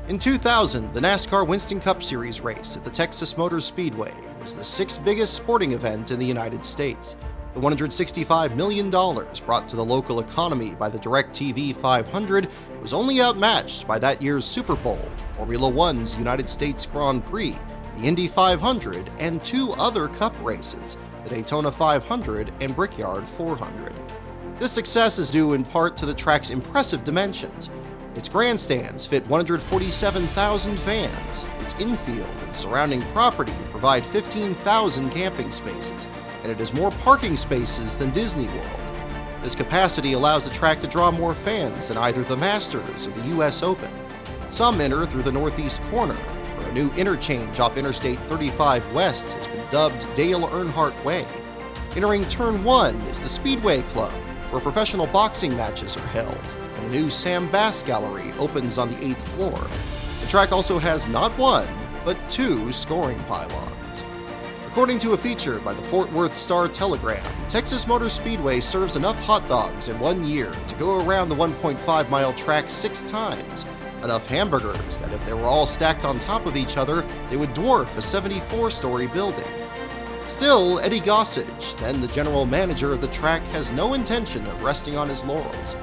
In 2000, the NASCAR Winston Cup Series race at the Texas Motor Speedway was the sixth biggest sporting event in the United States. The $165 million brought to the local economy by the DirecTV 500 was only outmatched by that year's Super Bowl, Formula One's United States Grand Prix, the Indy 500, and two other Cup races, the Daytona 500 and Brickyard 400. This success is due in part to the track's impressive dimensions. Its grandstands fit 147,000 fans. Its infield and surrounding property provide 15,000 camping spaces, and it has more parking spaces than Disney World. This capacity allows the track to draw more fans than either the Masters or the U.S. Open. Some enter through the northeast corner, where a new interchange off Interstate 35 West has been dubbed Dale Earnhardt Way. Entering Turn 1 is the Speedway Club, where professional boxing matches are held, and a new Sam Bass Gallery opens on the 8th floor. The track also has not one, but two scoring pylons. According to a feature by the Fort Worth Star-Telegram, Texas Motor Speedway serves enough hot dogs in 1 year to go around the 1.5-mile track 6 times, enough hamburgers that if they were all stacked on top of each other, they would dwarf a 74-story building. Still, Eddie Gossage, then the general manager of the track, has no intention of resting on his laurels.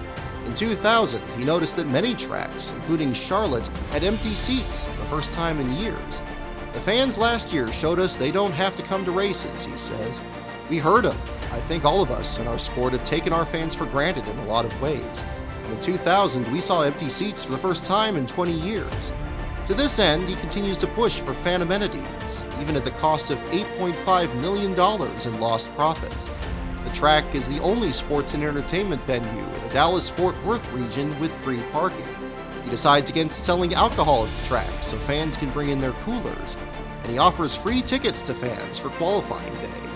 In 2000, he noticed that many tracks, including Charlotte, had empty seats for the first time in years. The fans last year showed us they don't have to come to races, he says. We heard them. I think all of us in our sport have taken our fans for granted in a lot of ways. And in 2000, we saw empty seats for the first time in 20 years. To this end, he continues to push for fan amenities, even at the cost of $8.5 million in lost profits. The track is the only sports and entertainment venue in the Dallas-Fort Worth region with free parking. He decides against selling alcohol at the track so fans can bring in their coolers, and he offers free tickets to fans for qualifying day.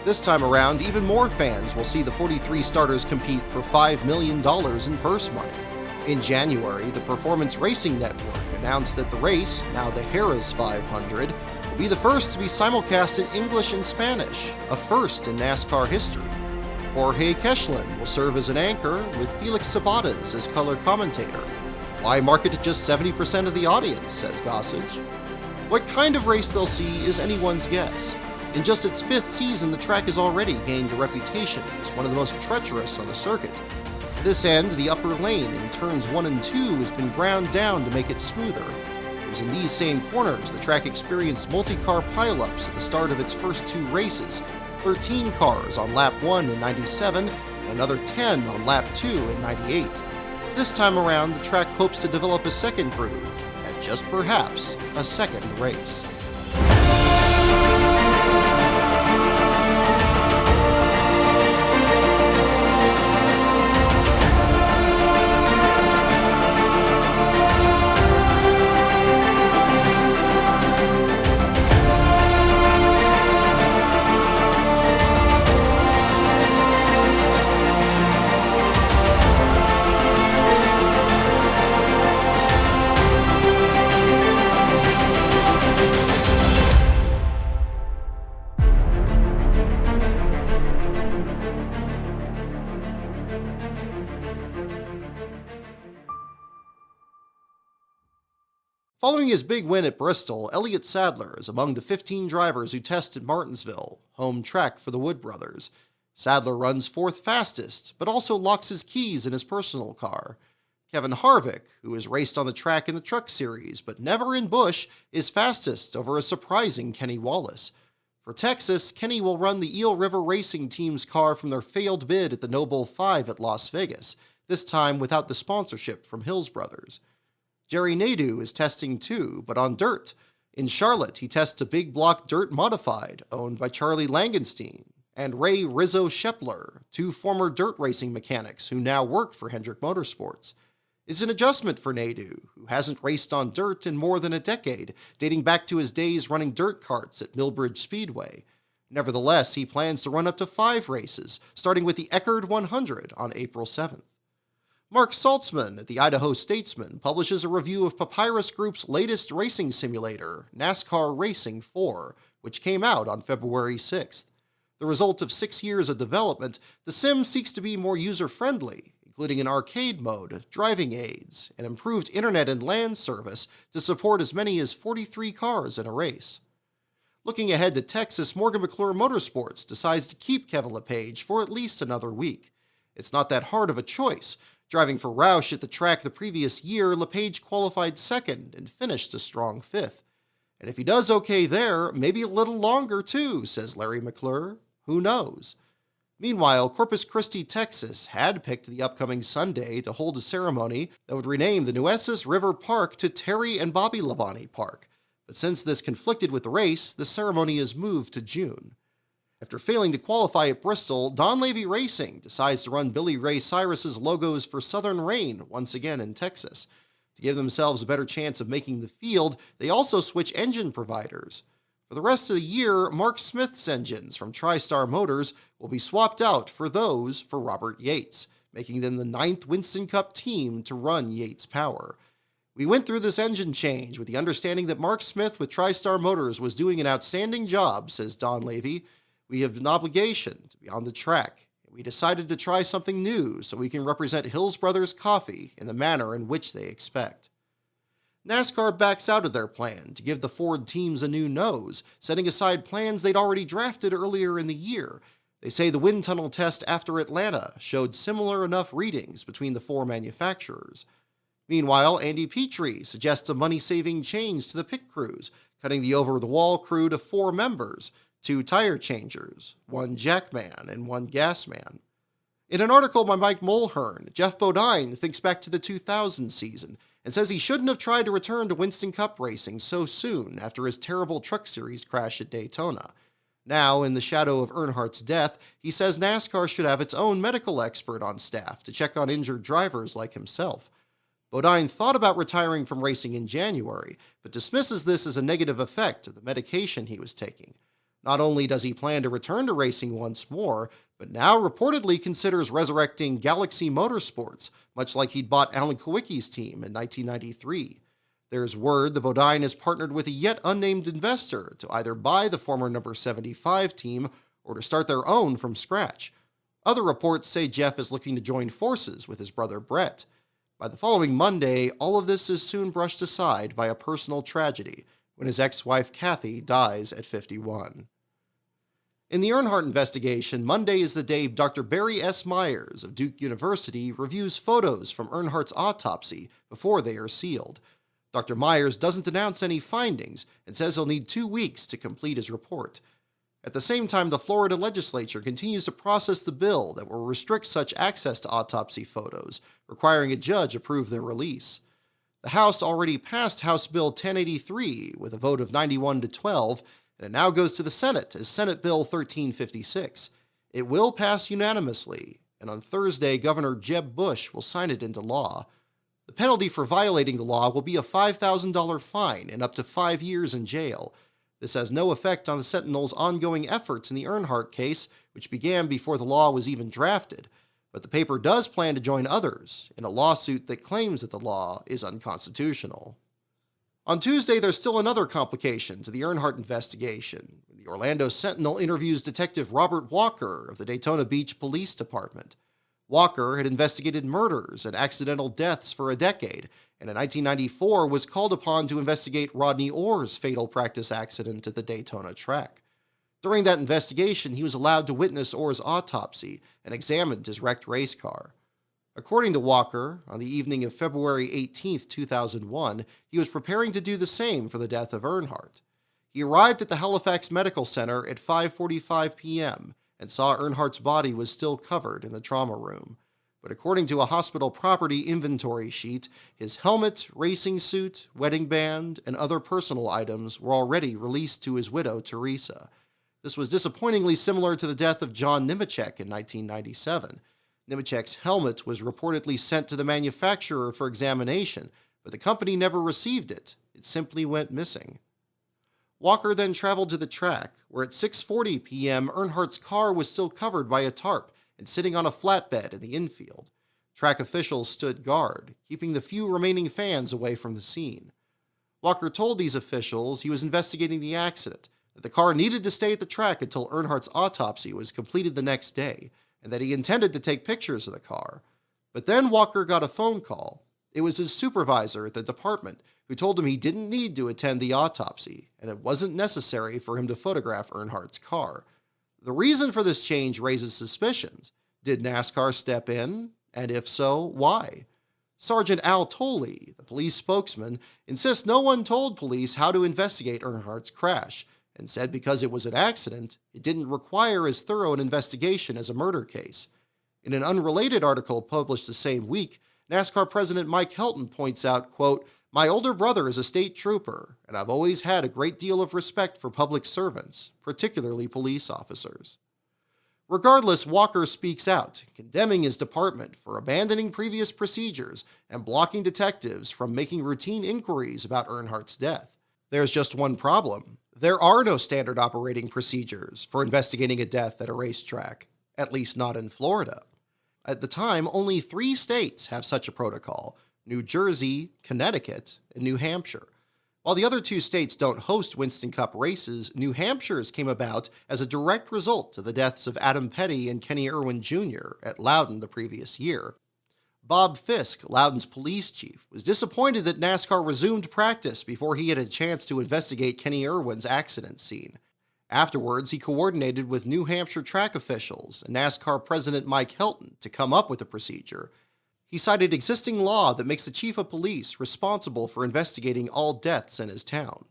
This time around, even more fans will see the 43 starters compete for $5 million in purse money. In January, the Performance Racing Network announced that the race, now the Harrah's 500, will be the first to be simulcast in English and Spanish, a first in NASCAR history. Jorge Courchesne will serve as an anchor, with Felix Sabates as color commentator. Why market to just 70% of the audience, says Gossage. What kind of race they'll see is anyone's guess. In just its 5th season, the track has already gained a reputation as one of the most treacherous on the circuit. To this end, the upper lane in turns 1 and 2 has been ground down to make it smoother. It was in these same corners the track experienced multi-car pileups at the start of its first 2 races, 13 cars on lap 1 in 97 and another 10 on lap 2 in 98. This time around, the track hopes to develop a second groove, and just perhaps a second race. Following his big win at Bristol, Elliott Sadler is among the 15 drivers who test at Martinsville, home track for the Wood brothers. Sadler runs 4th fastest, but also locks his keys in his personal car. Kevin Harvick, who has raced on the track in the Truck Series, but never in Busch, is fastest over a surprising Kenny Wallace. For Texas, Kenny will run the Eel River Racing Team's car from their failed bid at the Noble 5 at Las Vegas, this time without the sponsorship from Hills Brothers. Jerry Nadeau is testing too, but on dirt. In Charlotte, he tests a big block dirt modified, owned by Charlie Langenstein, and Ray Rizzo Shepler, 2 former dirt racing mechanics who now work for Hendrick Motorsports. It's an adjustment for Nadeau, who hasn't raced on dirt in more than a decade, dating back to his days running dirt carts at Millbridge Speedway. Nevertheless, he plans to run up to 5 races, starting with the Eckerd 100 on April 7th. Mark Saltzman at the Idaho Statesman publishes a review of Papyrus Group's latest racing simulator, NASCAR Racing 4, which came out on February 6th. The result of 6 years of development, the sim seeks to be more user-friendly, including an arcade mode, driving aids, and improved internet and LAN service to support as many as 43 cars in a race. Looking ahead to Texas, Morgan McClure Motorsports decides to keep Kevin LePage for at least another week. It's not that hard of a choice. Driving for Roush at the track the previous year, LePage qualified second and finished a strong fifth. And if he does okay there, maybe a little longer too, says Larry McClure. Who knows? Meanwhile, Corpus Christi, Texas had picked the upcoming Sunday to hold a ceremony that would rename the Nueces River Park to Terry and Bobby Labonte Park. But since this conflicted with the race, the ceremony is moved to June. After failing to qualify at Bristol, Don Levy Racing decides to run Billy Ray Cyrus's logos for Southern Rain once again in Texas. To give themselves a better chance of making the field, they also switch engine providers. For the rest of the year, Mark Smith's engines from TriStar Motors will be swapped out for those for Robert Yates, making them the 9th Winston Cup team to run Yates Power. We went through this engine change with the understanding that Mark Smith with TriStar Motors was doing an outstanding job, says Don Levy. We have an obligation to be on the track, and we decided to try something new so we can represent Hills Brothers Coffee in the manner in which they expect. NASCAR backs out of their plan to give the Ford teams a new nose, setting aside plans they'd already drafted earlier in the year. They say the wind tunnel test after Atlanta showed similar enough readings between the four manufacturers. Meanwhile, Andy Petrie suggests a money-saving change to the pit crews, cutting the over-the-wall crew to 4 members, 2 tire changers, 1 jackman, and 1 gasman. In an article by Mike Mulhern, Jeff Bodine thinks back to the 2000 season and says he shouldn't have tried to return to Winston Cup racing so soon after his terrible Truck Series crash at Daytona. Now, in the shadow of Earnhardt's death, he says NASCAR should have its own medical expert on staff to check on injured drivers like himself. Bodine thought about retiring from racing in January, but dismisses this as a negative effect of the medication he was taking. Not only does he plan to return to racing once more, but now reportedly considers resurrecting Galaxy Motorsports, much like he'd bought Alan Kowicki's team in 1993. There's word that Bodine has partnered with a yet unnamed investor to either buy the former number 75 team or to start their own from scratch. Other reports say Jeff is looking to join forces with his brother Brett. By the following Monday, all of this is soon brushed aside by a personal tragedy when his ex-wife Kathy dies at 51. In the Earnhardt investigation, Monday is the day Dr. Barry S. Myers of Duke University reviews photos from Earnhardt's autopsy before they are sealed. Dr. Myers doesn't announce any findings and says he'll need 2 weeks to complete his report. At the same time, the Florida legislature continues to process the bill that will restrict such access to autopsy photos, requiring a judge approve their release. The House already passed House Bill 1083 with a vote of 91 to 12, and it now goes to the Senate as Senate Bill 1356. It will pass unanimously, and on Thursday, Governor Jeb Bush will sign it into law. The penalty for violating the law will be a $5,000 fine and up to 5 years in jail. This has no effect on the Sentinel's ongoing efforts in the Earnhardt case, which began before the law was even drafted. But the paper does plan to join others in a lawsuit that claims that the law is unconstitutional. On Tuesday, there's still another complication to the Earnhardt investigation. The Orlando Sentinel interviews Detective Robert Walker of the Daytona Beach Police Department. Walker had investigated murders and accidental deaths for a decade, and in 1994 was called upon to investigate Rodney Orr's fatal practice accident at the Daytona track. During that investigation, he was allowed to witness Orr's autopsy and examined his wrecked race car. According to Walker, on the evening of February 18, 2001, he was preparing to do the same for the death of Earnhardt. He arrived at the Halifax Medical Center at 5:45 p.m. and saw Earnhardt's body was still covered in the trauma room. But according to a hospital property inventory sheet, his helmet, racing suit, wedding band, and other personal items were already released to his widow, Teresa. This was disappointingly similar to the death of John Nemechek in 1997. Nemechek's helmet was reportedly sent to the manufacturer for examination, but the company never received it. It simply went missing. Walker then traveled to the track, where at 6:40 p.m. Earnhardt's car was still covered by a tarp and sitting on a flatbed in the infield. Track officials stood guard, keeping the few remaining fans away from the scene. Walker told these officials he was investigating the accident, that the car needed to stay at the track until Earnhardt's autopsy was completed the next day, and that he intended to take pictures of the car. But then Walker got a phone call. It was his supervisor at the department who told him he didn't need to attend the autopsy, and it wasn't necessary for him to photograph Earnhardt's car. The reason for this change raises suspicions. Did NASCAR step in? And if so, why? Sergeant Al Tolley, the police spokesman, insists no one told police how to investigate Earnhardt's crash, and said because it was an accident, it didn't require as thorough an investigation as a murder case. In an unrelated article published the same week, NASCAR President Mike Helton points out, quote, "My older brother is a state trooper, and I've always had a great deal of respect for public servants, particularly police officers." Regardless, Walker speaks out, condemning his department for abandoning previous procedures and blocking detectives from making routine inquiries about Earnhardt's death. There's just one problem. There are no standard operating procedures for investigating a death at a racetrack, at least not in Florida. At the time, only 3 states have such a protocol: New Jersey, Connecticut, and New Hampshire. While the other 2 states don't host Winston Cup races, New Hampshire's came about as a direct result of the deaths of Adam Petty and Kenny Irwin Jr. at Loudon the previous year. Bob Fisk, Loudon's police chief, was disappointed that NASCAR resumed practice before he had a chance to investigate Kenny Irwin's accident scene. Afterwards, he coordinated with New Hampshire track officials and NASCAR President Mike Helton to come up with a procedure. He cited existing law that makes the chief of police responsible for investigating all deaths in his town.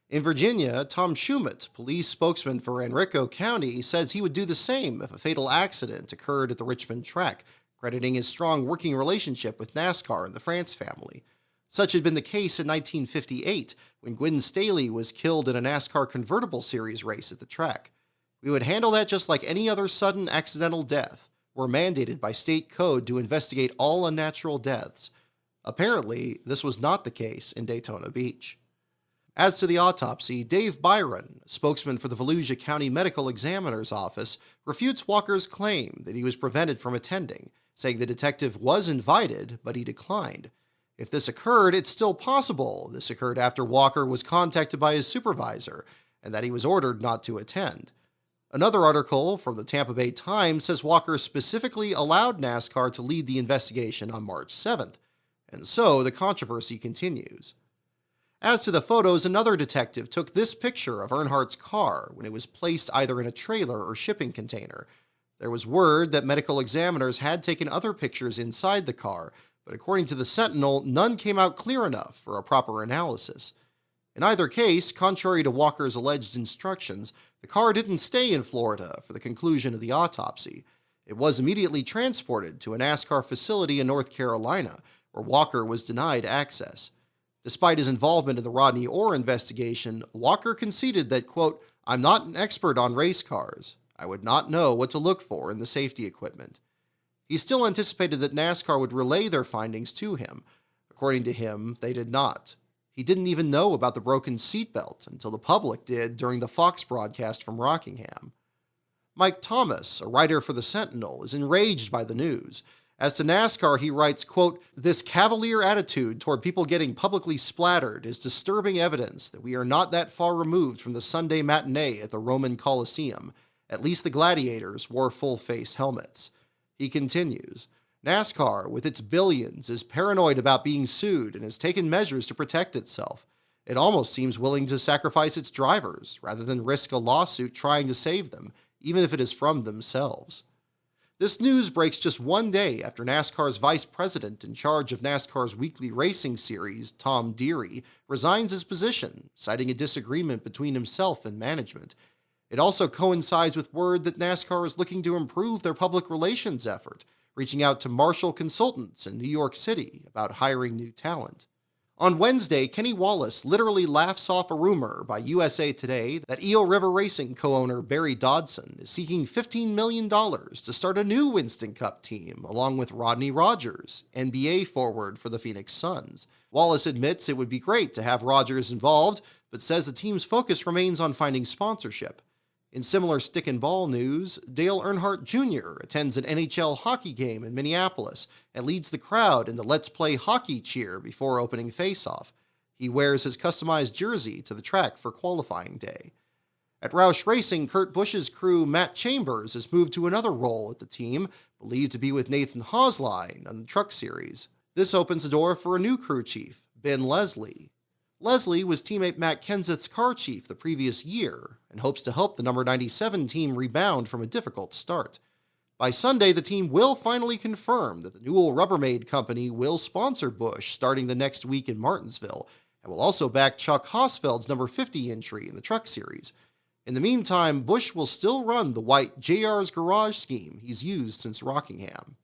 In Virginia, Tom Schumett, police spokesman for Henrico County, says he would do the same if a fatal accident occurred at the Richmond track, crediting his strong working relationship with NASCAR and the France family. Such had been the case in 1958, when Gwynn Staley was killed in a NASCAR convertible series race at the track. "We would handle that just like any other sudden accidental death. We're mandated by state code to investigate all unnatural deaths." Apparently, this was not the case in Daytona Beach. As to the autopsy, Dave Byron, spokesman for the Volusia County Medical Examiner's Office, refutes Walker's claim that he was prevented from attending, saying the detective was invited, but he declined. If this occurred, it's still possible this occurred after Walker was contacted by his supervisor, and that he was ordered not to attend. Another article from the Tampa Bay Times says Walker specifically allowed NASCAR to lead the investigation on March 7th, and so the controversy continues. As to the photos, another detective took this picture of Earnhardt's car when it was placed either in a trailer or shipping container. There was word that medical examiners had taken other pictures inside the car, but according to the Sentinel, none came out clear enough for a proper analysis. In either case, contrary to Walker's alleged instructions, the car didn't stay in Florida for the conclusion of the autopsy. It was immediately transported to a NASCAR facility in North Carolina, where Walker was denied access. Despite his involvement in the Rodney Orr investigation, Walker conceded that, quote, "I'm not an expert on race cars. I would not know what to look for in the safety equipment." He still anticipated that NASCAR would relay their findings to him. According to him, they did not. He didn't even know about the broken seatbelt until the public did during the Fox broadcast from Rockingham. Mike Thomas, a writer for the Sentinel, is enraged by the news. As to NASCAR, he writes, quote, "This cavalier attitude toward people getting publicly splattered is disturbing evidence that we are not that far removed from the Sunday matinee at the Roman Colosseum. At least the gladiators wore full-face helmets." He continues, "NASCAR, with its billions, is paranoid about being sued and has taken measures to protect itself. It almost seems willing to sacrifice its drivers rather than risk a lawsuit trying to save them, even if it is from themselves." This news breaks just one day after NASCAR's vice president in charge of NASCAR's weekly racing series, Tom Deery, resigns his position, citing a disagreement between himself and management. It also coincides with word that NASCAR is looking to improve their public relations effort, reaching out to Marshall Consultants in New York City about hiring new talent. On Wednesday, Kenny Wallace literally laughs off a rumor by USA Today that Eel River Racing co-owner Barry Dodson is seeking $15 million to start a new Winston Cup team, along with Rodney Rogers, NBA forward for the Phoenix Suns. Wallace admits it would be great to have Rogers involved, but says the team's focus remains on finding sponsorship. In similar stick and ball news, Dale Earnhardt Jr. attends an NHL hockey game in Minneapolis and leads the crowd in the Let's Play Hockey cheer before opening face-off. He wears his customized jersey to the track for qualifying day. At Roush Racing, Kurt Busch's crew Matt Chambers has moved to another role at the team, believed to be with Nathan Hosline on the Truck Series. This opens the door for a new crew chief, Ben Leslie. Leslie was teammate Matt Kenseth's car chief the previous year and hopes to help the number 97 team rebound from a difficult start. By Sunday, the team will finally confirm that the Newell Rubbermaid Company will sponsor Busch starting the next week in Martinsville, and will also back Chuck Hosfeld's number 50 entry in the Truck Series. In the meantime, Busch will still run the white JR's Garage scheme he's used since Rockingham.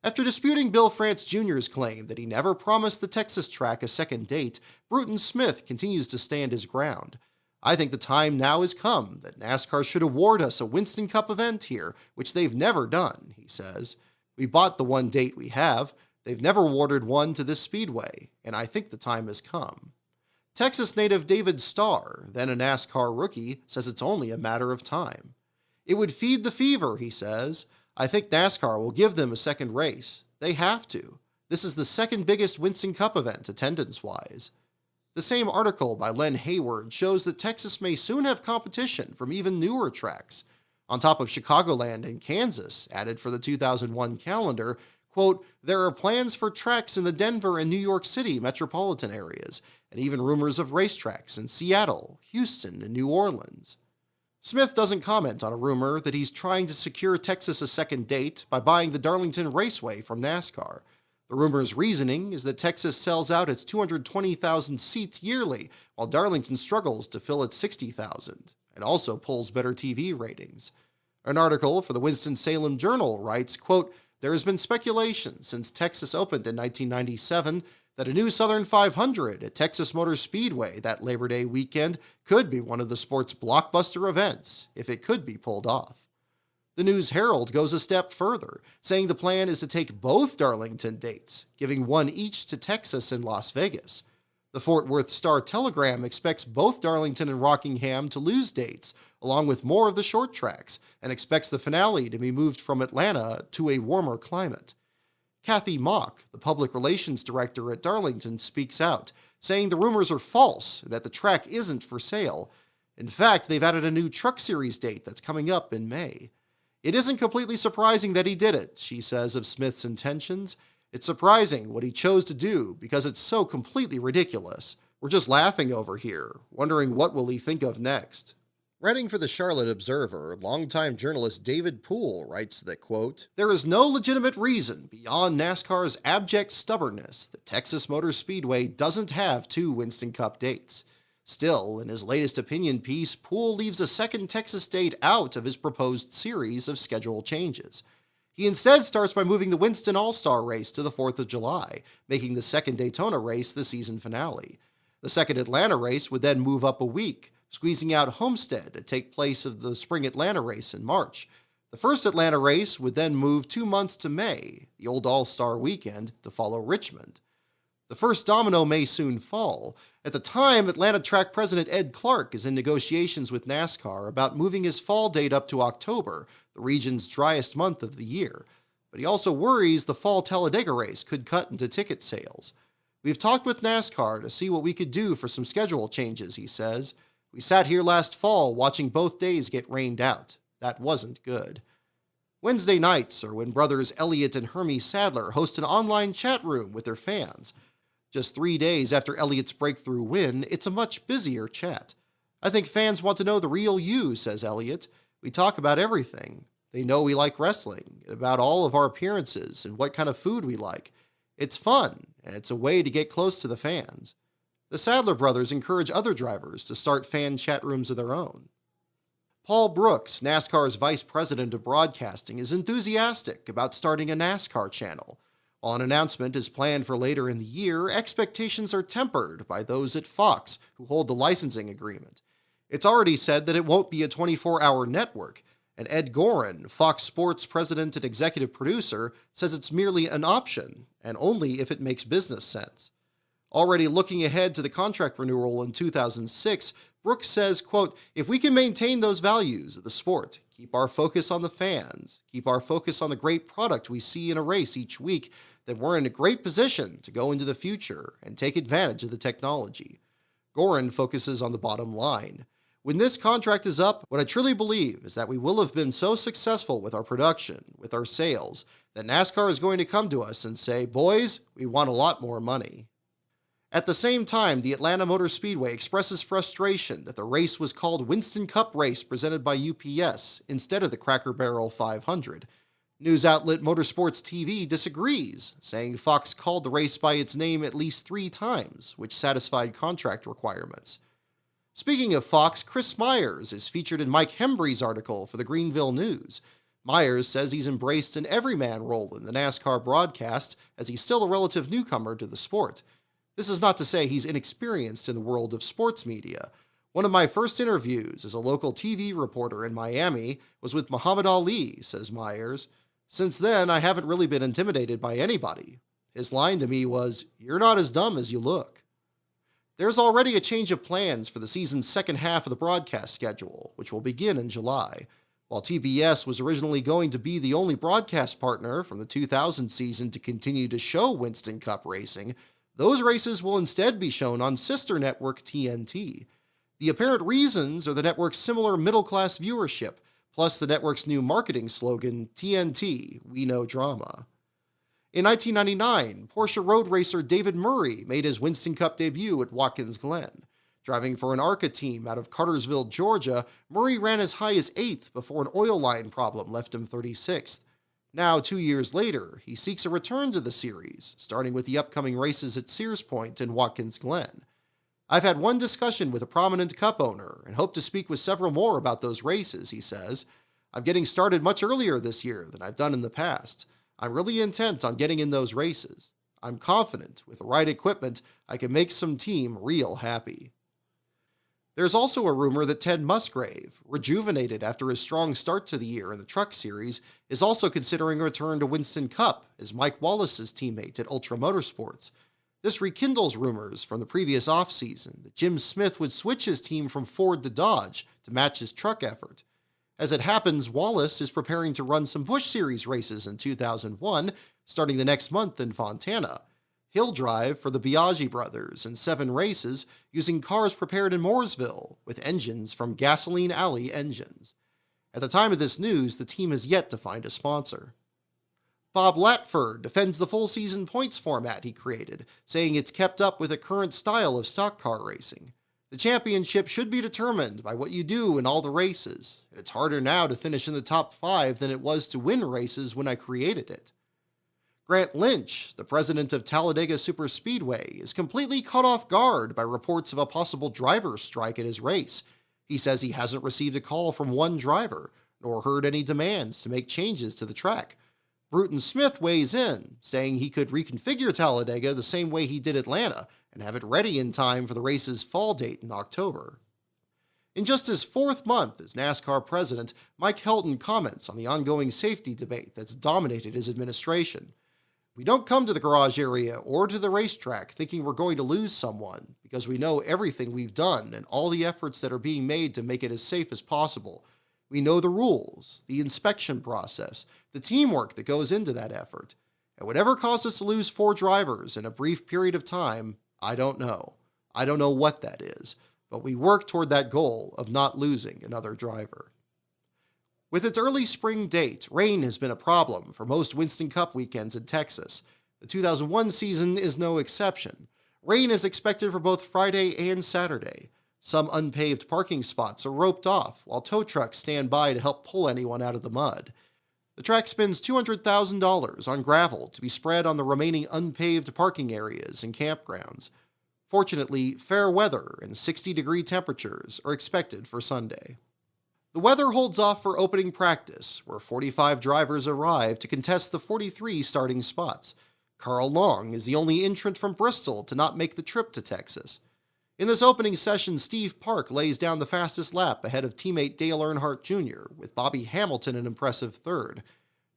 After disputing Bill France Jr.'s claim that he never promised the Texas track a second date, Bruton Smith continues to stand his ground. I think the time now has come that NASCAR should award us a Winston Cup event here, which they've never done, he says. We bought the one date we have. They've never awarded one to this speedway, and I think the time has come. Texas native David Starr, then a NASCAR rookie, says it's only a matter of time. It would feed the fever, he says. I think NASCAR will give them a second race. They have to. This is the second biggest Winston Cup event, attendance-wise. The same article by Len Hayward shows that Texas may soon have competition from even newer tracks. On top of Chicagoland and Kansas, added for the 2001 calendar, quote, there are plans for tracks in the Denver and New York City metropolitan areas, and even rumors of racetracks in Seattle, Houston, and New Orleans. Smith doesn't comment on a rumor that he's trying to secure Texas a second date by buying the Darlington Raceway from NASCAR. The rumor's reasoning is that Texas sells out its 220,000 seats yearly, while Darlington struggles to fill its 60,000, and also pulls better TV ratings. An article for the Winston-Salem Journal writes, quote, there has been speculation since Texas opened in 1997 that a new Southern 500 at Texas Motor Speedway that Labor Day weekend could be one of the sport's blockbuster events, if it could be pulled off. The News-Herald goes a step further, saying the plan is to take both Darlington dates, giving one each to Texas and Las Vegas. The Fort Worth Star-Telegram expects both Darlington and Rockingham to lose dates, along with more of the short tracks, and expects the finale to be moved from Atlanta to a warmer climate. Kathy Mock, the public relations director at Darlington, speaks out, saying the rumors are false and that the track isn't for sale. In fact, they've added a new Truck Series date that's coming up in May. It isn't completely surprising that he did it, she says of Smith's intentions. It's surprising what he chose to do because it's so completely ridiculous. We're just laughing over here, wondering what will he think of next. Writing for the Charlotte Observer, longtime journalist David Poole writes that, quote, there is no legitimate reason beyond NASCAR's abject stubbornness that Texas Motor Speedway doesn't have two Winston Cup dates. Still, in his latest opinion piece, Poole leaves a second Texas date out of his proposed series of schedule changes. He instead starts by moving the Winston All-Star race to the 4th of July, making the second Daytona race the season finale. The second Atlanta race would then move up a week, squeezing out Homestead to take place of the spring Atlanta race in March. The first Atlanta race would then move 2 months to May, the old All-Star weekend, to follow Richmond. The first domino may soon fall. At the time, Atlanta track president Ed Clark is in negotiations with NASCAR about moving his fall date up to October, the region's driest month of the year. But he also worries the fall Talladega race could cut into ticket sales. We've talked with NASCAR to see what we could do for some schedule changes, he says. We sat here last fall watching both days get rained out. That wasn't good. Wednesday nights are when brothers Elliott and Hermie Sadler host an online chat room with their fans. Just 3 days after Elliott's breakthrough win, it's a much busier chat. I think fans want to know the real you, says Elliott. We talk about everything. They know we like wrestling, about all of our appearances and what kind of food we like. It's fun, and it's a way to get close to the fans. The Sadler brothers encourage other drivers to start fan chat rooms of their own. Paul Brooks, NASCAR's vice president of broadcasting, is enthusiastic about starting a NASCAR channel. While an announcement is planned for later in the year, expectations are tempered by those at Fox, who hold the licensing agreement. It's already said that it won't be a 24-hour network, and Ed Gorin, Fox Sports president and executive producer, says it's merely an option, and only if it makes business sense. Already looking ahead to the contract renewal in 2006, Brooks says, quote, if we can maintain those values of the sport, keep our focus on the fans, keep our focus on the great product we see in a race each week, then we're in a great position to go into the future and take advantage of the technology. Gorin focuses on the bottom line. When this contract is up, what I truly believe is that we will have been so successful with our production, with our sales, that NASCAR is going to come to us and say, boys, we want a lot more money. At the same time, the Atlanta Motor Speedway expresses frustration that the race was called Winston Cup Race presented by UPS instead of the Cracker Barrel 500. News outlet Motorsports TV disagrees, saying Fox called the race by its name at least 3 times, which satisfied contract requirements. Speaking of Fox, Chris Myers is featured in Mike Hembree's article for the Greenville News. Myers says he's embraced an everyman role in the NASCAR broadcast as he's still a relative newcomer to the sport. This is not to say he's inexperienced in the world of sports media. One of my first interviews as a local TV reporter in Miami was with Muhammad Ali, says Myers. Since then, I haven't really been intimidated by anybody. His line to me was, "You're not as dumb as you look." There's already a change of plans for the season's second half of the broadcast schedule, which will begin in July. While TBS was originally going to be the only broadcast partner from the 2000 season to continue to show Winston Cup racing, those races will instead be shown on sister network TNT. The apparent reasons are the network's similar middle-class viewership, plus the network's new marketing slogan, TNT, We Know Drama. In 1999, Porsche road racer David Murray made his Winston Cup debut at Watkins Glen. Driving for an ARCA team out of Cartersville, Georgia, Murray ran as high as 8th before an oil line problem left him 36th. Now, 2 years later, he seeks a return to the series, starting with the upcoming races at Sears Point and Watkins Glen. I've had one discussion with a prominent Cup owner and hope to speak with several more about those races, he says. I'm getting started much earlier this year than I've done in the past. I'm really intent on getting in those races. I'm confident, with the right equipment, I can make some team real happy. There's also a rumor that Ted Musgrave, rejuvenated after his strong start to the year in the Truck Series, is also considering a return to Winston Cup as Mike Wallace's teammate at Ultra Motorsports. This rekindles rumors from the previous offseason that Jim Smith would switch his team from Ford to Dodge to match his truck effort. As it happens, Wallace is preparing to run some Busch Series races in 2001, starting the next month in Fontana. He'll drive for the Biaggi brothers in 7 races using cars prepared in Mooresville with engines from Gasoline Alley Engines. At the time of this news, the team has yet to find a sponsor. Bob Latford defends the full season points format he created, saying it's kept up with the current style of stock car racing. The championship should be determined by what you do in all the races, and it's harder now to finish in the top 5 than it was to win races when I created it. Grant Lynch, the president of Talladega Super Speedway, is completely caught off guard by reports of a possible driver's strike at his race. He says he hasn't received a call from one driver, nor heard any demands to make changes to the track. Bruton Smith weighs in, saying he could reconfigure Talladega the same way he did Atlanta, and have it ready in time for the race's fall date in October. In just his 4th month as NASCAR president, Mike Helton comments on the ongoing safety debate that's dominated his administration. We don't come to the garage area or to the racetrack thinking we're going to lose someone, because we know everything we've done and all the efforts that are being made to make it as safe as possible. We know the rules, the inspection process, the teamwork that goes into that effort. And whatever caused us to lose 4 drivers in a brief period of time, I don't know. I don't know what that is, but we work toward that goal of not losing another driver. With its early spring date, rain has been a problem for most Winston Cup weekends in Texas. The 2001 season is no exception. Rain is expected for both Friday and Saturday. Some unpaved parking spots are roped off, while tow trucks stand by to help pull anyone out of the mud. The track spends $200,000 on gravel to be spread on the remaining unpaved parking areas and campgrounds. Fortunately, fair weather and 60-degree temperatures are expected for Sunday. The weather holds off for opening practice, where 45 drivers arrive to contest the 43 starting spots. Carl Long is the only entrant from Bristol to not make the trip to Texas. In this opening session, Steve Park lays down the fastest lap ahead of teammate Dale Earnhardt Jr., with Bobby Hamilton an impressive 3rd.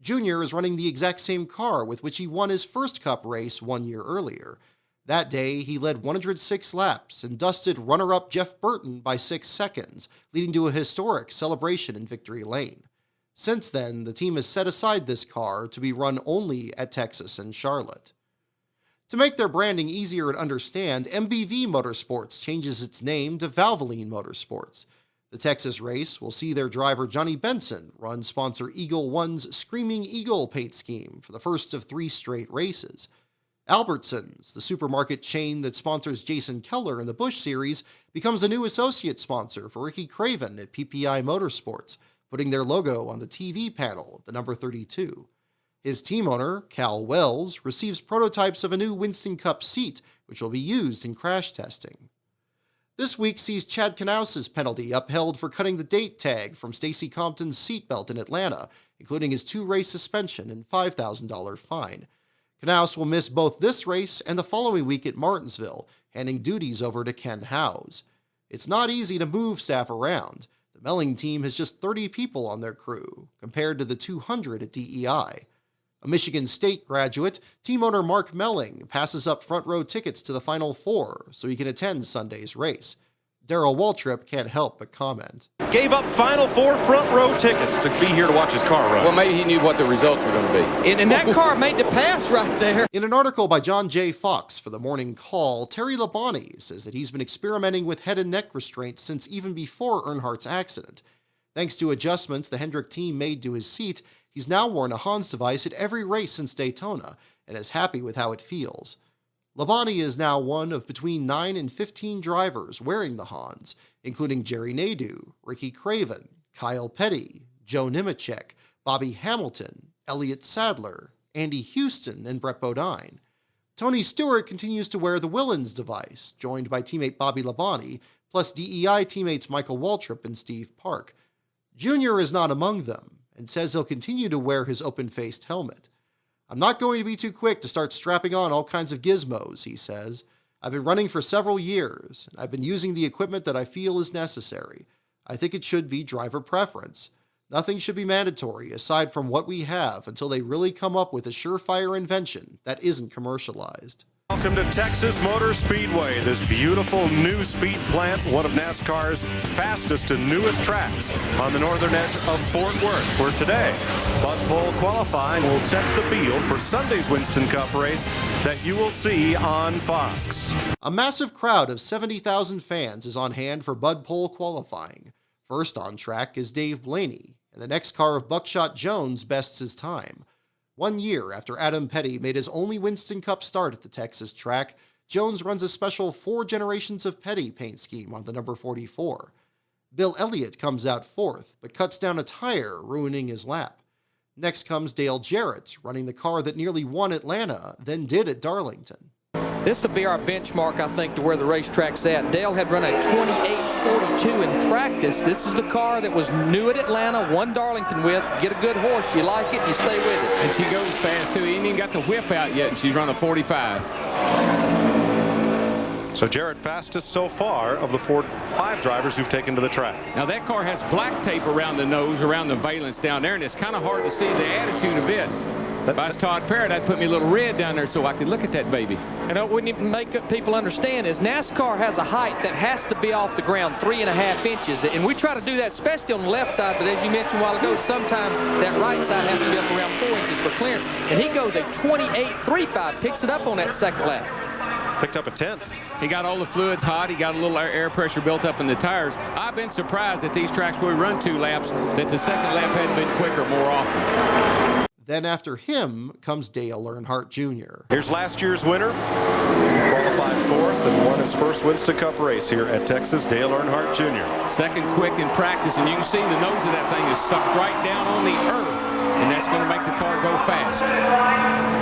Jr. is running the exact same car with which he won his first Cup race 1 year earlier. That day, he led 106 laps and dusted runner-up Jeff Burton by 6 seconds, leading to a historic celebration in Victory Lane. Since then, the team has set aside this car to be run only at Texas and Charlotte. To make their branding easier to understand, MBV Motorsports changes its name to Valvoline Motorsports. The Texas race will see their driver Johnny Benson run sponsor Eagle One's Screaming Eagle paint scheme for the first of 3 straight races. Albertsons, the supermarket chain that sponsors Jason Keller in the Busch Series, becomes a new associate sponsor for Ricky Craven at PPI Motorsports, putting their logo on the TV panel at the number 32. His team owner, Cal Wells, receives prototypes of a new Winston Cup seat, which will be used in crash testing. This week sees Chad Knaus's penalty upheld for cutting the date tag from Stacey Compton's seatbelt in Atlanta, including his 2-race suspension and $5,000 fine. Knaus will miss both this race and the following week at Martinsville, handing duties over to Ken Howes. It's not easy to move staff around. The Melling team has just 30 people on their crew, compared to the 200 at DEI. A Michigan State graduate, team owner Mark Melling passes up front row tickets to the Final Four so he can attend Sunday's race. Darrell Waltrip can't help but comment. Gave up Final Four front row tickets to be here to watch his car run. Well, maybe he knew what the results were going to be. And that car made the pass right there. In an article by John J. Fox for the Morning Call, Terry Labonte says that he's been experimenting with head and neck restraints since even before Earnhardt's accident. Thanks to adjustments the Hendrick team made to his seat, he's now worn a Hans device at every race since Daytona and is happy with how it feels. Labonte is now one of between 9 and 15 drivers wearing the Hans, including Jerry Nadeau, Ricky Craven, Kyle Petty, Joe Nemechek, Bobby Hamilton, Elliott Sadler, Andy Houston, and Brett Bodine. Tony Stewart continues to wear the Willens device, joined by teammate Bobby Labonte, plus DEI teammates Michael Waltrip and Steve Park. Junior is not among them, and says he'll continue to wear his open-faced helmet. "I'm not going to be too quick to start strapping on all kinds of gizmos," he says. "I've been running for several years, and I've been using the equipment that I feel is necessary. I think it should be driver preference. Nothing should be mandatory aside from what we have until they really come up with a surefire invention that isn't commercialized." Welcome to Texas Motor Speedway, this beautiful new speed plant, one of NASCAR's fastest and newest tracks on the northern edge of Fort Worth, where today, Bud Pole qualifying will set the field for Sunday's Winston Cup race that you will see on Fox. A massive crowd of 70,000 fans is on hand for Bud Pole qualifying. First on track is Dave Blaney, and the next car of Buckshot Jones bests his time. 1 year after Adam Petty made his only Winston Cup start at the Texas track, Jones runs a special 4 generations of Petty paint scheme on the number 44. Bill Elliott comes out fourth, but cuts down a tire, ruining his lap. Next comes Dale Jarrett, running the car that nearly won Atlanta, then did at Darlington. This will be our benchmark, I think, to where the racetrack's at. Dale had run a 28.42 in practice. This is the car that was new at Atlanta, won Darlington with. Get a good horse, you like it, you stay with it. And she goes fast, too. He ain't even got the whip out yet, and she's running a 45. So Jarrett fastest so far of the 5 drivers who've taken to the track. Now, that car has black tape around the nose, around the valence down there, and it's kind of hard to see the attitude of it. If I was Todd Parrott, I'd put me a little red down there so I could look at that baby. And what we need to make people understand is NASCAR has a height that has to be off the ground 3.5 inches. And we try to do that, especially on the left side. But as you mentioned a while ago, sometimes that right side has to be up around 4 inches for clearance. And he goes a 28.35, picks it up on that second lap. Picked up a 10th. He got all the fluids hot. He got a little air pressure built up in the tires. I've been surprised at these tracks where we run 2 laps that the second lap hadn't been quicker more often. Then after him comes Dale Earnhardt Jr. Here's last year's winner. Qualified 4th and won his first Winston Cup race here at Texas, Dale Earnhardt Jr. Second quick in practice, and you can see the nose of that thing is sucked right down on the earth, and that's going to make the car go fast.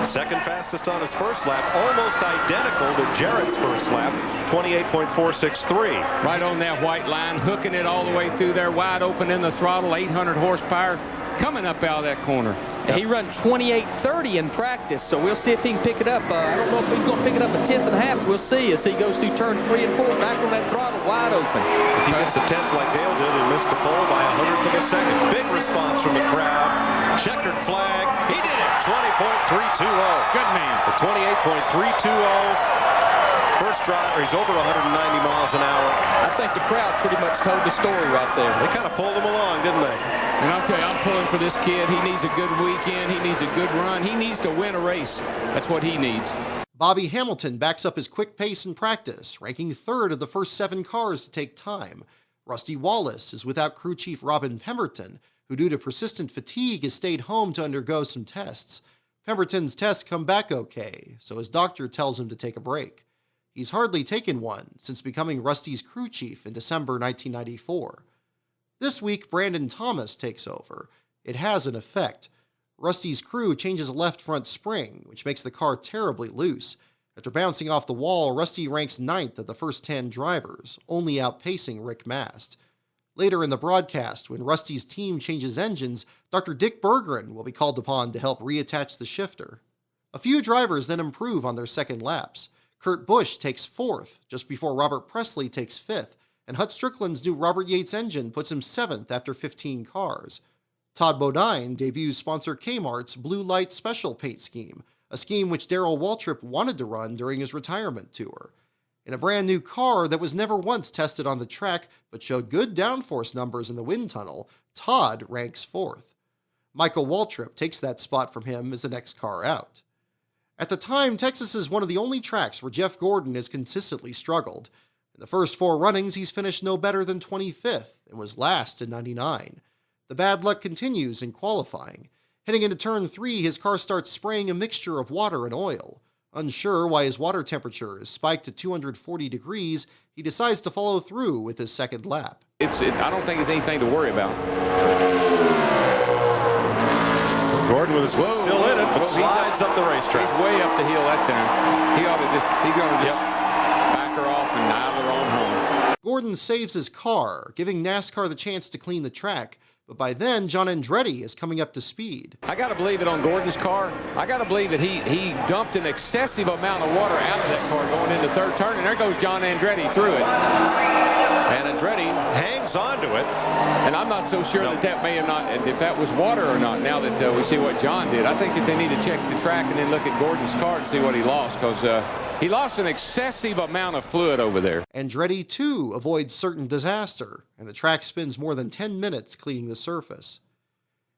Second fastest on his first lap, almost identical to Jarrett's first lap, 28.463. Right on that white line, hooking it all the way through there, wide open in the throttle, 800 horsepower. Coming up out of that corner. He run 28.30 in practice, so we'll see if he can pick it up. I don't know if he's going to pick it up a 10.5. We'll see as he goes through turn 3 and 4, back on that throttle, wide open. If he gets a 10th like Dale did, he missed the pole by 100th of a second. Big response from the crowd. Checkered flag. He did it. 20.320. Good man. The 28.320. First driver, he's over 190 miles an hour. I think the crowd pretty much told the story right there. They kind of pulled him along, didn't they? And I'll tell you, I'm pulling for this kid. He needs a good weekend. He needs a good run. He needs to win a race. That's what he needs. Bobby Hamilton backs up his quick pace in practice, ranking 3rd of the first 7 cars to take time. Rusty Wallace is without crew chief Robin Pemberton, who due to persistent fatigue has stayed home to undergo some tests. Pemberton's tests come back okay, so his doctor tells him to take a break. He's hardly taken one since becoming Rusty's crew chief in December 1994. This week, Brandon Thomas takes over. It has an effect. Rusty's crew changes a left front spring, which makes the car terribly loose. After bouncing off the wall, Rusty ranks 9th of the first 10 drivers, only outpacing Rick Mast. Later in the broadcast, when Rusty's team changes engines, Dr. Dick Berggren will be called upon to help reattach the shifter. A few drivers then improve on their second laps. Kurt Busch takes 4th, just before Robert Presley takes 5th, and Hut Strickland's new Robert Yates engine puts him 7th after 15 cars. Todd Bodine debuts sponsor Kmart's Blue Light Special Paint scheme, a scheme which Darrell Waltrip wanted to run during his retirement tour. In a brand new car that was never once tested on the track but showed good downforce numbers in the wind tunnel, Todd ranks 4th. Michael Waltrip takes that spot from him as the next car out. At the time, Texas is one of the only tracks where Jeff Gordon has consistently struggled. In the first 4 runnings, he's finished no better than 25th and was last in 99. The bad luck continues in qualifying. Heading into turn 3, his car starts spraying a mixture of water and oil. Unsure why his water temperature is spiked to 240 degrees, he decides to follow through with his second lap. I don't think it's anything to worry about. Gordon with his foot still in it, but slides up the racetrack. He's way up the hill that time. He's going to just back her off and dial her on home. Gordon saves his car, giving NASCAR the chance to clean the track. But by then, John Andretti is coming up to speed. I got to believe it on Gordon's car. I got to believe that he dumped an excessive amount of water out of that car going into third turn, and there goes John Andretti through it. And Andretti hangs on to it. And I'm not so sure that may have not, if that was water or not, now that we see what John did. I think that they need to check the track and then look at Gordon's car and see what he lost, because he lost an excessive amount of fluid over there. Andretti, too, avoids certain disaster, and the track spends more than 10 minutes cleaning the surface.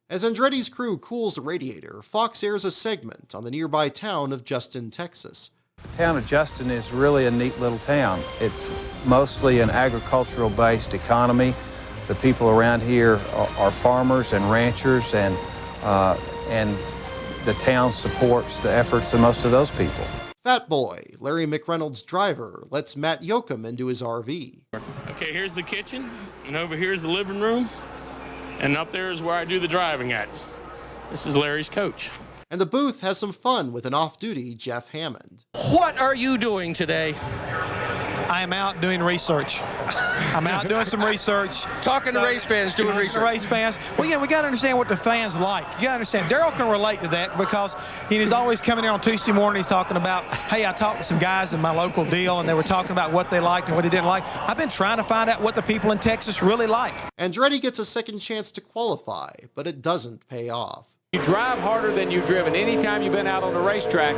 As Andretti's crew cools the radiator, Fox airs a segment on the nearby town of Justin, Texas. The town of Justin is really a neat little town. It's mostly an agricultural-based economy. The people around here are farmers and ranchers, and the town supports the efforts of most of those people. Fat Boy, Larry McReynolds' driver, lets Matt Yoakum into his RV. Okay, here's the kitchen, and over here's the living room, and up there is where I do the driving at. This is Larry's coach. And the booth has some fun with an off-duty Jeff Hammond. What are you doing today? I am out doing research. I'm out doing some research. Talking to race fans, doing research. Race fans. Well, yeah, we got to understand what the fans like. You got to understand. Darrell can relate to that because he's always coming in on Tuesday morning. He's talking about, hey, I talked to some guys in my local deal, and they were talking about what they liked and what they didn't like. I've been trying to find out what the people in Texas really like. Andretti gets a second chance to qualify, but it doesn't pay off. You drive harder than you've driven any time you've been out on the racetrack,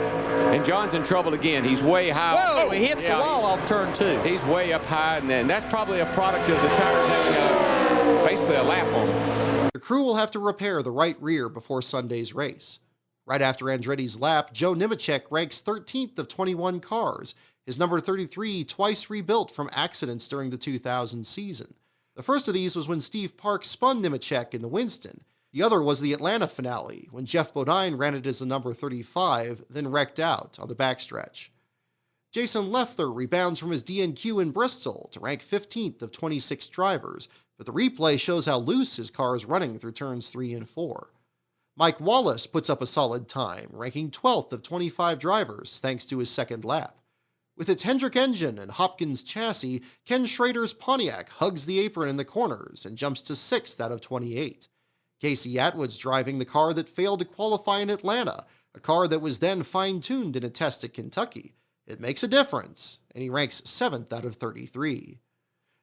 and John's in trouble again. He's way high. Whoa, he hits the wall off turn 2. He's way up high, and that's probably a product of the tires having basically a lap on them. The crew will have to repair the right rear before Sunday's race. Right after Andretti's lap, Joe Nemechek ranks 13th of 21 cars, his number 33 twice rebuilt from accidents during the 2000 season. The first of these was when Steve Park spun Nemechek in the Winston. The other was the Atlanta finale, when Jeff Bodine ran it as the number 35, then wrecked out on the backstretch. Jason Leffler rebounds from his DNQ in Bristol to rank 15th of 26 drivers, but the replay shows how loose his car is running through turns 3 and 4. Mike Wallace puts up a solid time, ranking 12th of 25 drivers thanks to his second lap. With its Hendrick engine and Hopkins chassis, Ken Schrader's Pontiac hugs the apron in the corners and jumps to 6th out of 28. Casey Atwood's driving the car that failed to qualify in Atlanta, a car that was then fine-tuned in a test at Kentucky. It makes a difference, and he ranks 7th out of 33.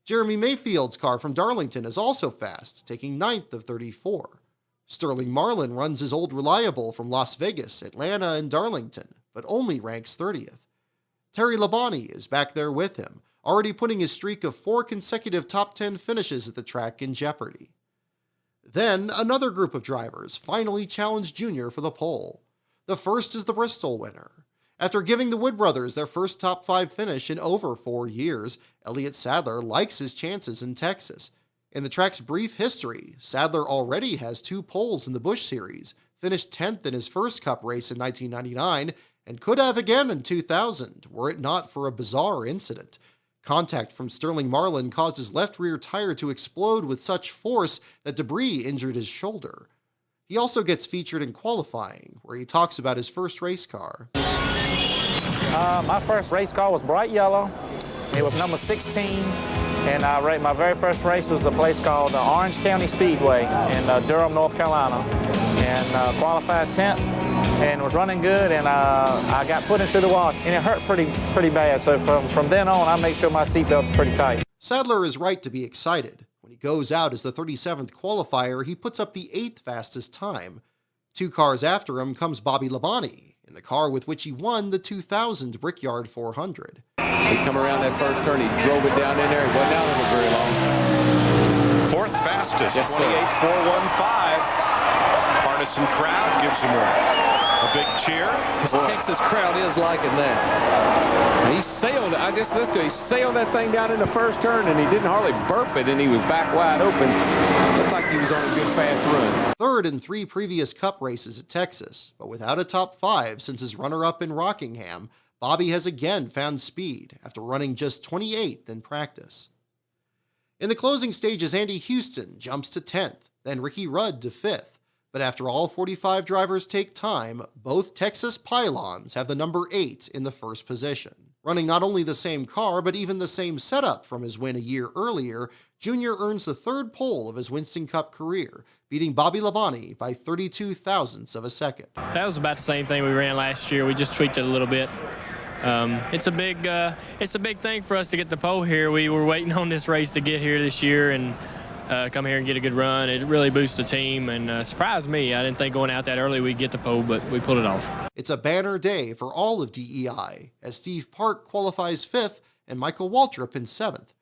Jeremy Mayfield's car from Darlington is also fast, taking 9th of 34. Sterling Marlin runs his old reliable from Las Vegas, Atlanta, and Darlington, but only ranks 30th. Terry Labonte is back there with him, already putting his streak of 4 consecutive top 10 finishes at the track in jeopardy. Then, another group of drivers finally challenged Junior for the pole. The first is the Bristol winner. After giving the Wood brothers their first top 5 finish in over 4 years, Elliott Sadler likes his chances in Texas. In the track's brief history, Sadler already has 2 poles in the Busch Series, finished 10th in his first Cup race in 1999, and could have again in 2000, were it not for a bizarre incident. Contact from Sterling Marlin caused his left rear tire to explode with such force that debris injured his shoulder. He also gets featured in qualifying, where he talks about his first race car. My first race car was bright yellow. It was number 16, and my very first race was a place called Orange County Speedway in Durham, North Carolina, and qualified 10th, and was running good, and I got put into the wall, and it hurt pretty bad. So from then on, I make sure my seatbelt's pretty tight. Sadler is right to be excited. When he goes out as the 37th qualifier, he puts up the 8th fastest time. 2 cars after him comes Bobby Labonte, in the car with which he won the 2000 Brickyard 400. He come around that first turn, he drove it down in there. He wasn't out of it very long. 4th fastest, Yes, 28.415. Partisan crowd gives him a big cheer. This Texas crowd is liking that. He sailed, I just listened to it, he sailed that thing down in the first turn, and he didn't hardly burp it, and he was back wide open. Looked like he was on a good fast run. 3rd in 3 previous Cup races at Texas, but without a top 5 since his runner-up in Rockingham, Bobby has again found speed after running just 28th in practice. In the closing stages, Andy Houston jumps to 10th, then Ricky Rudd to 5th. But after all 45 drivers take time, both Texas pylons have the number 8 in the first position. Running not only the same car, but even the same setup from his win a year earlier, Junior earns the 3rd pole of his Winston Cup career, beating Bobby Labonte by 32 thousandths of a second. That was about the same thing we ran last year. We just tweaked it a little bit. It's a big thing for us to get the pole here. We were waiting on this race to get here this year and come here and get a good run. It really boosts the team and surprised me. I didn't think going out that early we'd get the pole, but we pulled it off. It's a banner day for all of DEI, as Steve Park qualifies 5th and Michael Waltrip in 7th.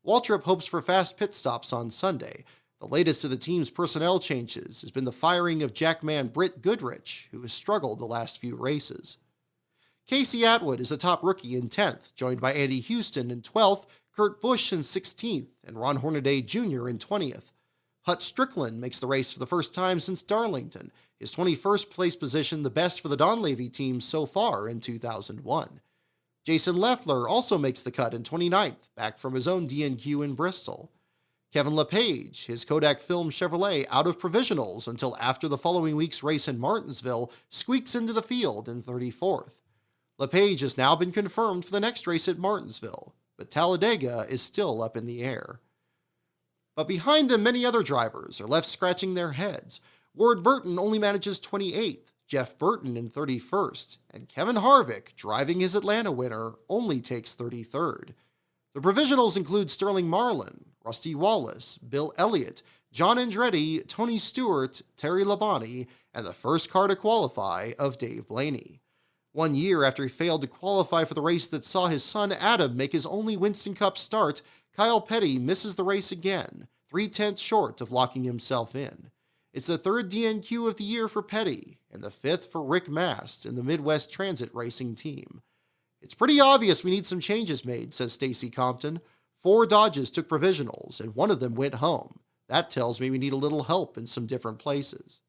Waltrip hopes for fast pit stops on Sunday. The latest of the team's personnel changes has been the firing of jackman Britt Goodrich, who has struggled the last few races. Casey Atwood is a top rookie in 10th, joined by Andy Houston in 12th, Kurt Busch in 16th, and Ron Hornaday Jr. in 20th. Hut Strickland makes the race for the first time since Darlington, his 21st place position the best for the Donlavey team so far in 2001. Jason Leffler also makes the cut in 29th, back from his own DNQ in Bristol. Kevin LePage, his Kodak Film Chevrolet out of provisionals until after the following week's race in Martinsville, squeaks into the field in 34th. LePage has now been confirmed for the next race at Martinsville, but Talladega is still up in the air. But behind them, many other drivers are left scratching their heads. Ward Burton only manages 28th, Jeff Burton in 31st, and Kevin Harvick, driving his Atlanta winner, only takes 33rd. The provisionals include Sterling Marlin, Rusty Wallace, Bill Elliott, John Andretti, Tony Stewart, Terry Labonte, and the first car to qualify of Dave Blaney. 1 year after he failed to qualify for the race that saw his son Adam make his only Winston Cup start, Kyle Petty misses the race again, 3/10 short of locking himself in. It's the 3rd DNQ of the year for Petty, and the 5th for Rick Mast in the Midwest Transit Racing team. It's pretty obvious we need some changes made, says Stacy Compton. 4 Dodges took provisionals, and 1 of them went home. That tells me we need a little help in some different places.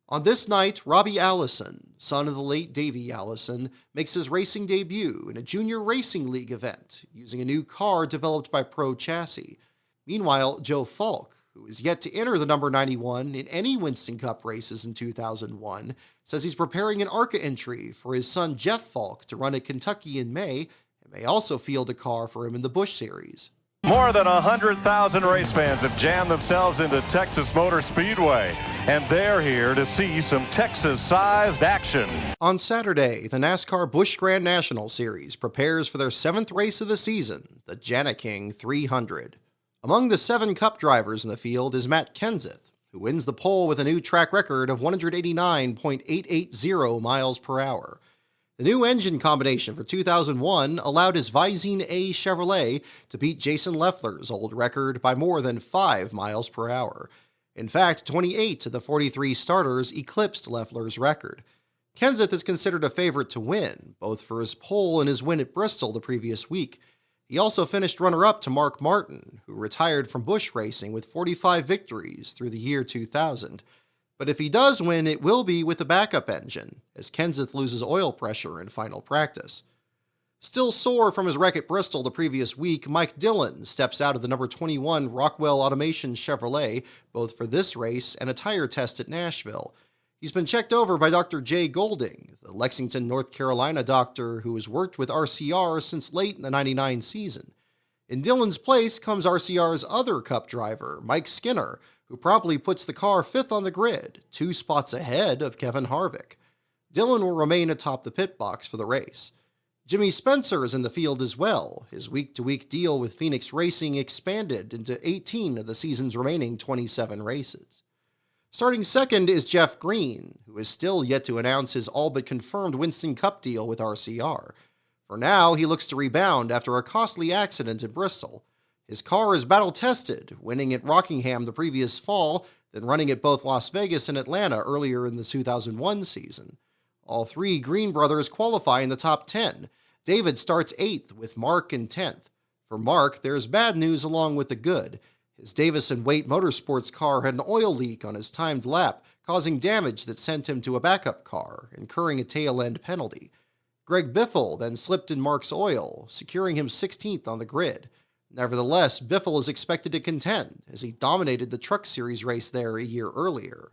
On this night, Robbie Allison, son of the late Davey Allison, makes his racing debut in a Junior Racing League event using a new car developed by Pro Chassis. Meanwhile, Joe Falk, who is yet to enter the number 91 in any Winston Cup races in 2001, says he's preparing an ARCA entry for his son Jeff Falk to run at Kentucky in May, and may also field a car for him in the Busch Series. More than 100,000 race fans have jammed themselves into Texas Motor Speedway, and they're here to see some Texas-sized action. On Saturday, the NASCAR Busch Grand National Series prepares for their 7th race of the season, the Jani-King 300. Among the 7 Cup drivers in the field is Matt Kenseth, who wins the pole with a new track record of 189.880 miles per hour. The new engine combination for 2001 allowed his Visine A Chevrolet to beat Jason Leffler's old record by more than 5 miles per hour. In fact, 28 of the 43 starters eclipsed Leffler's record. Kenseth is considered a favorite to win, both for his pole and his win at Bristol the previous week. He also finished runner-up to Mark Martin, who retired from Busch racing with 45 victories through the year 2000. But if he does win, it will be with a backup engine, as Kenseth loses oil pressure in final practice. Still sore from his wreck at Bristol the previous week, Mike Dillon steps out of the number 21 Rockwell Automation Chevrolet, both for this race and a tire test at Nashville. He's been checked over by Dr. Jay Golding, the Lexington, North Carolina doctor who has worked with RCR since late in the '99 season. In Dillon's place comes RCR's other Cup driver, Mike Skinner, who promptly puts the car fifth on the grid, 2 spots ahead of Kevin Harvick. Dillon will remain atop the pit box for the race. Jimmy Spencer is in the field as well. His week-to-week deal with Phoenix Racing expanded into 18 of the season's remaining 27 races. Starting second is Jeff Green, who is still yet to announce his all-but-confirmed Winston Cup deal with RCR. For now, he looks to rebound after a costly accident at Bristol. His car is battle-tested, winning at Rockingham the previous fall, then running at both Las Vegas and Atlanta earlier in the 2001 season. All 3 Green brothers qualify in the top 10. David starts 8th with Mark in 10th. For Mark, there's bad news along with the good. His Davis & Waite Motorsports car had an oil leak on his timed lap, causing damage that sent him to a backup car, incurring a tail-end penalty. Greg Biffle then slipped in Mark's oil, securing him 16th on the grid. Nevertheless, Biffle is expected to contend, as he dominated the Truck Series race there a year earlier.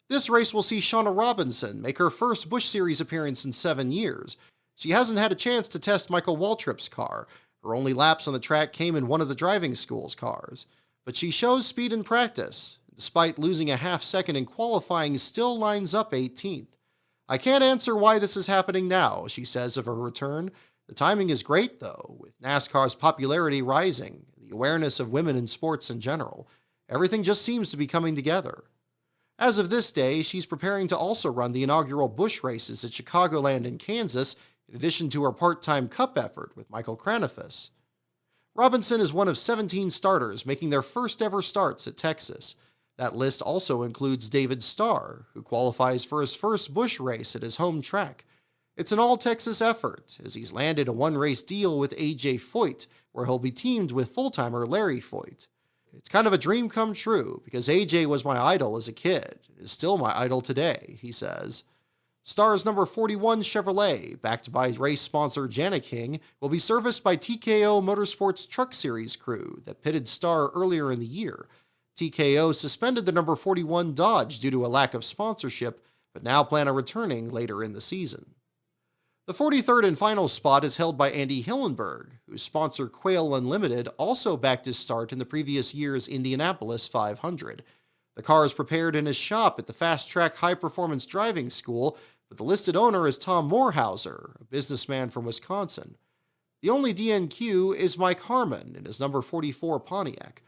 This race will see Shauna Robinson make her first Busch Series appearance in 7 years. She hasn't had a chance to test Michael Waltrip's car. Her only laps on the track came in one of the driving school's cars. But she shows speed in practice. Despite losing a half-second in qualifying, still lines up 18th. "I can't answer why this is happening now," she says of her return. "The timing is great, though, with NASCAR's popularity rising, the awareness of women in sports in general. Everything just seems to be coming together." As of this day, she's preparing to also run the inaugural Busch races at Chicagoland and Kansas, in addition to her part-time Cup effort with Michael Kranifus. Robinson is one of 17 starters making their first-ever starts at Texas. That list also includes David Starr, who qualifies for his first Busch race at his home track. It's an all-Texas effort, as he's landed a one-race deal with A.J. Foyt, where he'll be teamed with full-timer Larry Foyt. "It's kind of a dream come true, because A.J. was my idol as a kid, and is still my idol today," he says. Starr's number 41 Chevrolet, backed by race sponsor Jani-King, will be serviced by TKO Motorsports Truck Series crew that pitted Starr earlier in the year. TKO suspended the number 41 Dodge due to a lack of sponsorship, but now plan on returning later in the season. The 43rd and final spot is held by Andy Hillenberg, whose sponsor Quail Unlimited also backed his start in the previous year's Indianapolis 500. The car is prepared in his shop at the Fast Track High Performance Driving School, but the listed owner is Tom Morehauser, a businessman from Wisconsin. The only DNQ is Mike Harmon in his number 44 Pontiac.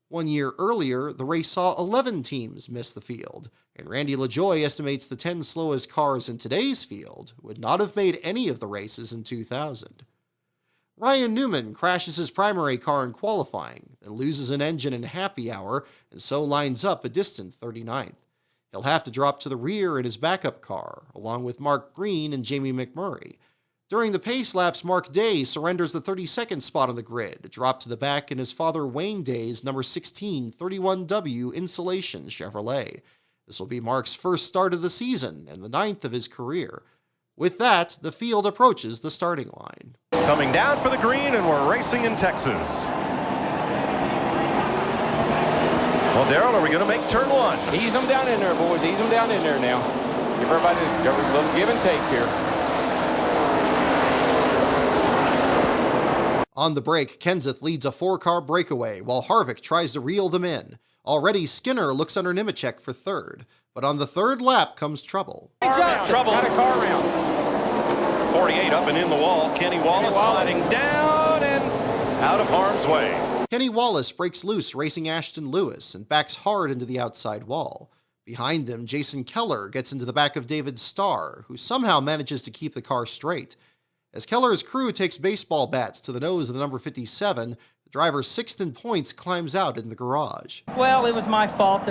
1 year earlier, the race saw 11 teams miss the field, and Randy LaJoie estimates the 10 slowest cars in today's field would not have made any of the races in 2000. Ryan Newman crashes his primary car in qualifying, then loses an engine in happy hour, and so lines up a distant 39th. He'll have to drop to the rear in his backup car, along with Mark Green and Jamie McMurray. During the pace laps, Mark Day surrenders the 32nd spot on the grid to drop to the back in his father Wayne Day's number 16 31W Insulation Chevrolet. This will be Mark's first start of the season and the 9th of his career. With that, the field approaches the starting line. Coming down for the green, and we're racing in Texas. Well, Darrell, are we going to make turn 1? Ease them down in there, boys. Ease them down in there now. Give everybody a little give and take here. On the break, Kenseth leads a 4-car breakaway while Harvick tries to reel them in. Already, Skinner looks under Nemechek for 3rd, but on the 3rd lap comes trouble. Trouble. Got a car around. 48 up and in the wall. Kenny Wallace sliding down and out of harm's way. Kenny Wallace breaks loose racing Ashton Lewis and backs hard into the outside wall. Behind them, Jason Keller gets into the back of David Starr, who somehow manages to keep the car straight. As Keller's crew takes baseball bats to the nose of the number 57, the driver 6th in points climbs out in the garage. Well, it was my fault.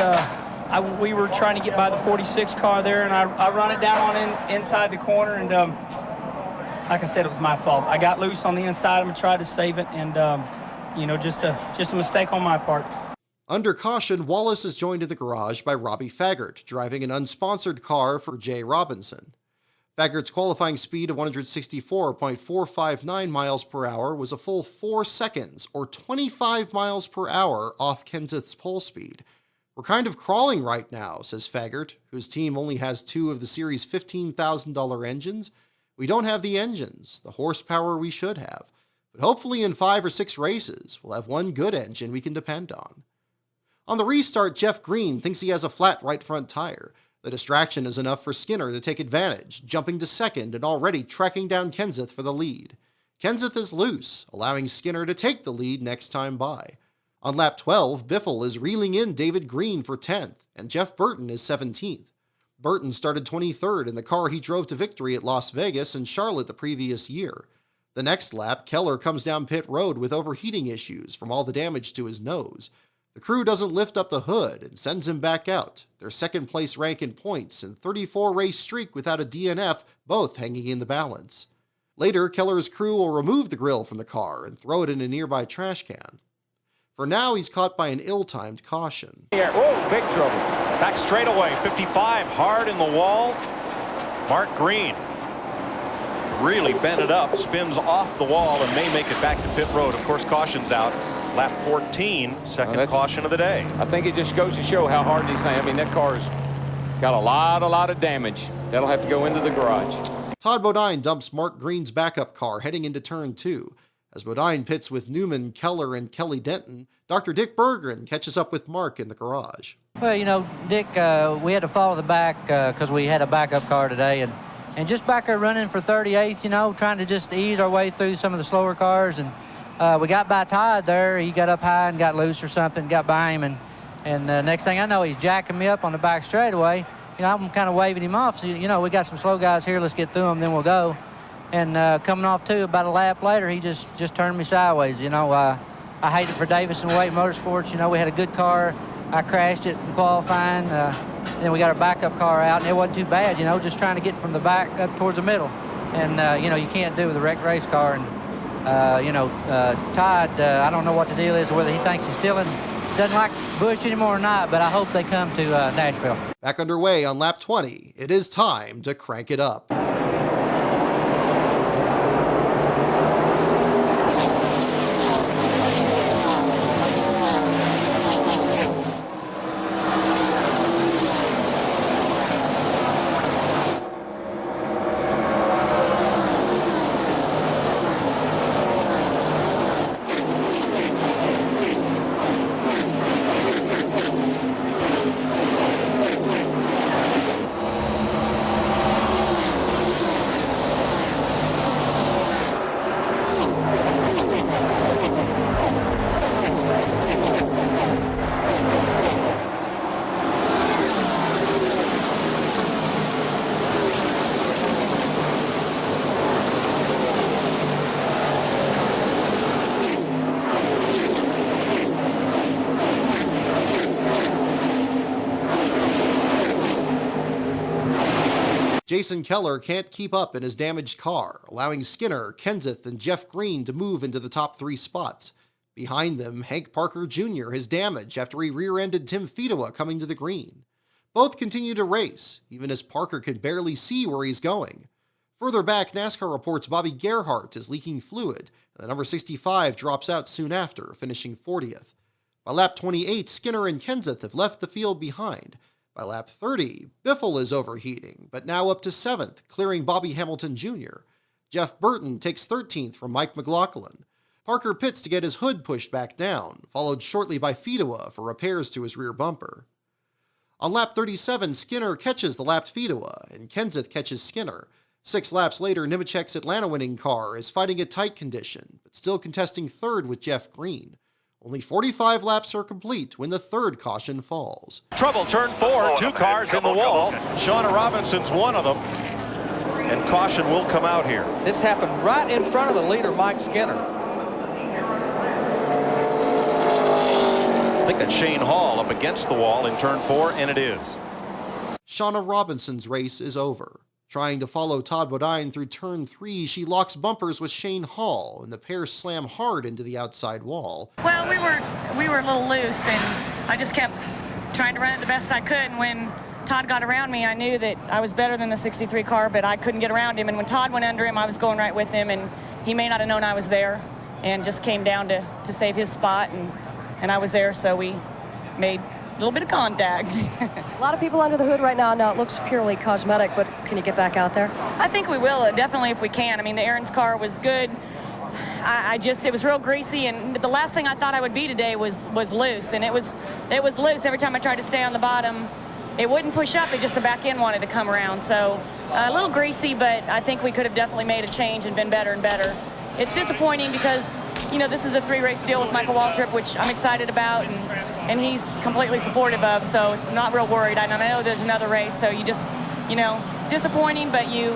we were trying to get by the 46 car there, and I run it down on inside the corner, and like I said, it was my fault. I got loose on the inside. I'm gonna try to save it, and you know, just a mistake on my part. Under caution, Wallace is joined in the garage by Robbie Faggart, driving an unsponsored car for Jay Robinson. Faggart's qualifying speed of 164.459 miles per hour was a full 4 seconds, or 25 miles per hour, off Kenseth's pole speed. "We're kind of crawling right now," says Faggart, whose team only has 2 of the series' $15,000 engines. "We don't have the engines, the horsepower we should have. But hopefully in 5 or 6 races, we'll have one good engine we can depend on." On the restart, Jeff Green thinks he has a flat right front tire. The distraction is enough for Skinner to take advantage, jumping to second and already tracking down Kenseth for the lead. Kenseth is loose, allowing Skinner to take the lead next time by. On lap 12, Biffle is reeling in David Green for 10th, and Jeff Burton is 17th. Burton started 23rd in the car he drove to victory at Las Vegas and Charlotte the previous year. The next lap, Keller comes down pit road with overheating issues from all the damage to his nose. The crew doesn't lift up the hood and sends him back out, their second-place rank in points and 34-race streak without a DNF both hanging in the balance. Later, Keller's crew will remove the grill from the car and throw it in a nearby trash can. For now, he's caught by an ill-timed caution. Whoa, big trouble. Back straightaway, 55, hard in the wall. Mark Green really bent it up, spins off the wall, and may make it back to pit road. Of course, caution's out. Lap 14, second caution of the day. I think it just goes to show how hard these things. I mean, that car's got a lot of damage. That'll have to go into the garage. Todd Bodine dumps Mark Green's backup car heading into turn 2. As Bodine pits with Newman, Keller, and Kelly Denton, Dr. Dick Berggren catches up with Mark in the garage. Well, you know, Dick, we had to follow the back because we had a backup car today, and just back there running for 38th, you know, trying to just ease our way through some of the slower cars, and we got by Todd there. He got up high and got loose or something, got by him, and next thing I know, he's jacking me up on the back straightaway. You know, I'm kind of waving him off. So, you know, we got some slow guys here. Let's get through them, then we'll go. And coming off, too, about a lap later, he just turned me sideways. You know, I hate it for Davis and Waite Motorsports. You know, we had a good car. I crashed it in qualifying. Then we got our backup car out, and it wasn't too bad, you know, just trying to get from the back up towards the middle. And, you know, you can't do with a wrecked race car. And, you know, Todd, I don't know what the deal is, whether he thinks he's doesn't like Busch anymore or not, but I hope they come to Nashville. Back underway on lap 20, it is time to crank it up. Jason Keller can't keep up in his damaged car, allowing Skinner, Kenseth, and Jeff Green to move into the top 3 spots. Behind them, Hank Parker Jr. has damage after he rear-ended Tim Fedewa coming to the green. Both continue to race, even as Parker can barely see where he's going. Further back, NASCAR reports Bobby Gerhart is leaking fluid, and the number 65 drops out soon after, finishing 40th. By lap 28, Skinner and Kenseth have left the field behind. By lap 30, Biffle is overheating, but now up to 7th, clearing Bobby Hamilton Jr. Jeff Burton takes 13th from Mike McLaughlin. Parker pits to get his hood pushed back down, followed shortly by Fedewa for repairs to his rear bumper. On lap 37, Skinner catches the lapped Fedewa, and Kenseth catches Skinner. 6 laps later, Nemechek's Atlanta-winning car is fighting a tight condition, but still contesting 3rd with Jeff Green. Only 45 laps are complete when the 3rd caution falls. Trouble, turn 4, 2 cars in the wall. Shawn Robinson's one of them, and caution will come out here. This happened right in front of the leader, Mike Skinner. think that's Shane Hall up against the wall in turn 4, and it is. Shauna Robinson's race is over. Trying to follow Todd Bodine through turn 3, she locks bumpers with Shane Hall, and the pair slam hard into the outside wall. Well, we were a little loose, and I just kept trying to run it the best I could. And when Todd got around me, I knew that I was better than the 63 car, but I couldn't get around him. And when Todd went under him, I was going right with him, and he may not have known I was there, and just came down to save his spot, and I was there, so we made a little bit of contact. A lot of people under the hood right now. Now it looks purely cosmetic, but can you get back out there? I think we will, definitely, if we can. I mean, the Aaron's car was good. It was real greasy, and the last thing I thought I would be today was loose, and it was loose. Every time I tried to stay on the bottom, it wouldn't push up, it just the back end wanted to come around. So a little greasy, but I think we could have definitely made a change and been better and better. It's disappointing because, you know, this is a 3-race deal with Michael Waltrip, which I'm excited about, and he's completely supportive of, so it's not real worried. I know there's another race, so you just, you know, disappointing, but you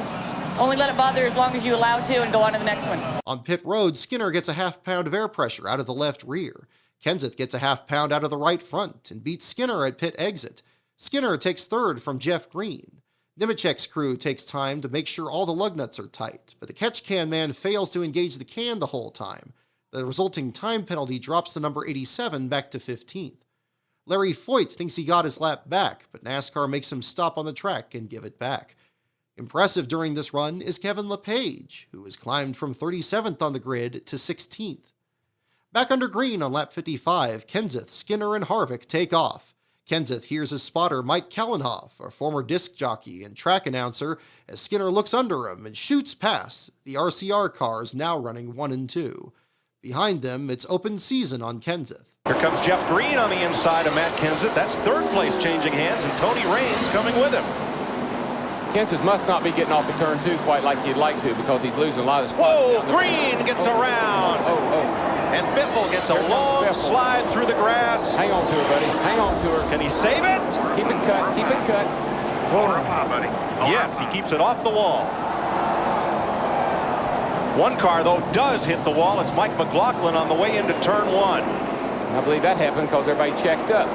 only let it bother as long as you allow to and go on to the next one. On pit road, Skinner gets a half-pound of air pressure out of the left rear. Kenseth gets a half-pound out of the right front and beats Skinner at pit exit. Skinner takes third from Jeff Green. Nemechek's crew takes time to make sure all the lug nuts are tight, but the catch can man fails to engage the can the whole time. The resulting time penalty drops the number 87 back to 15th. Larry Foyt thinks he got his lap back, but NASCAR makes him stop on the track and give it back. Impressive during this run is Kevin LePage, who has climbed from 37th on the grid to 16th. Back under green on lap 55, Kenseth, Skinner, and Harvick take off. Kenseth hears his spotter Mike Kallenhoff, a former disc jockey and track announcer, as Skinner looks under him and shoots past the RCR cars now running 1 and 2. Behind them, it's open season on Kenseth. Here comes Jeff Green on the inside of Matt Kenseth. That's third place changing hands, and Tony Raines coming with him. Kenseth must not be getting off the turn 2 quite like you'd like to, because he's losing a lot of spots. Whoa, Green gets around. And Biffle gets a long slide through the grass. Hang on to her, buddy. Hang on to her. Can he save it? Keep it cut. Keep it cut. Hold her up, buddy. Yes, he keeps it off the wall. One car, though, does hit the wall. It's Mike McLaughlin on the way into turn 1. I believe that happened because everybody checked up.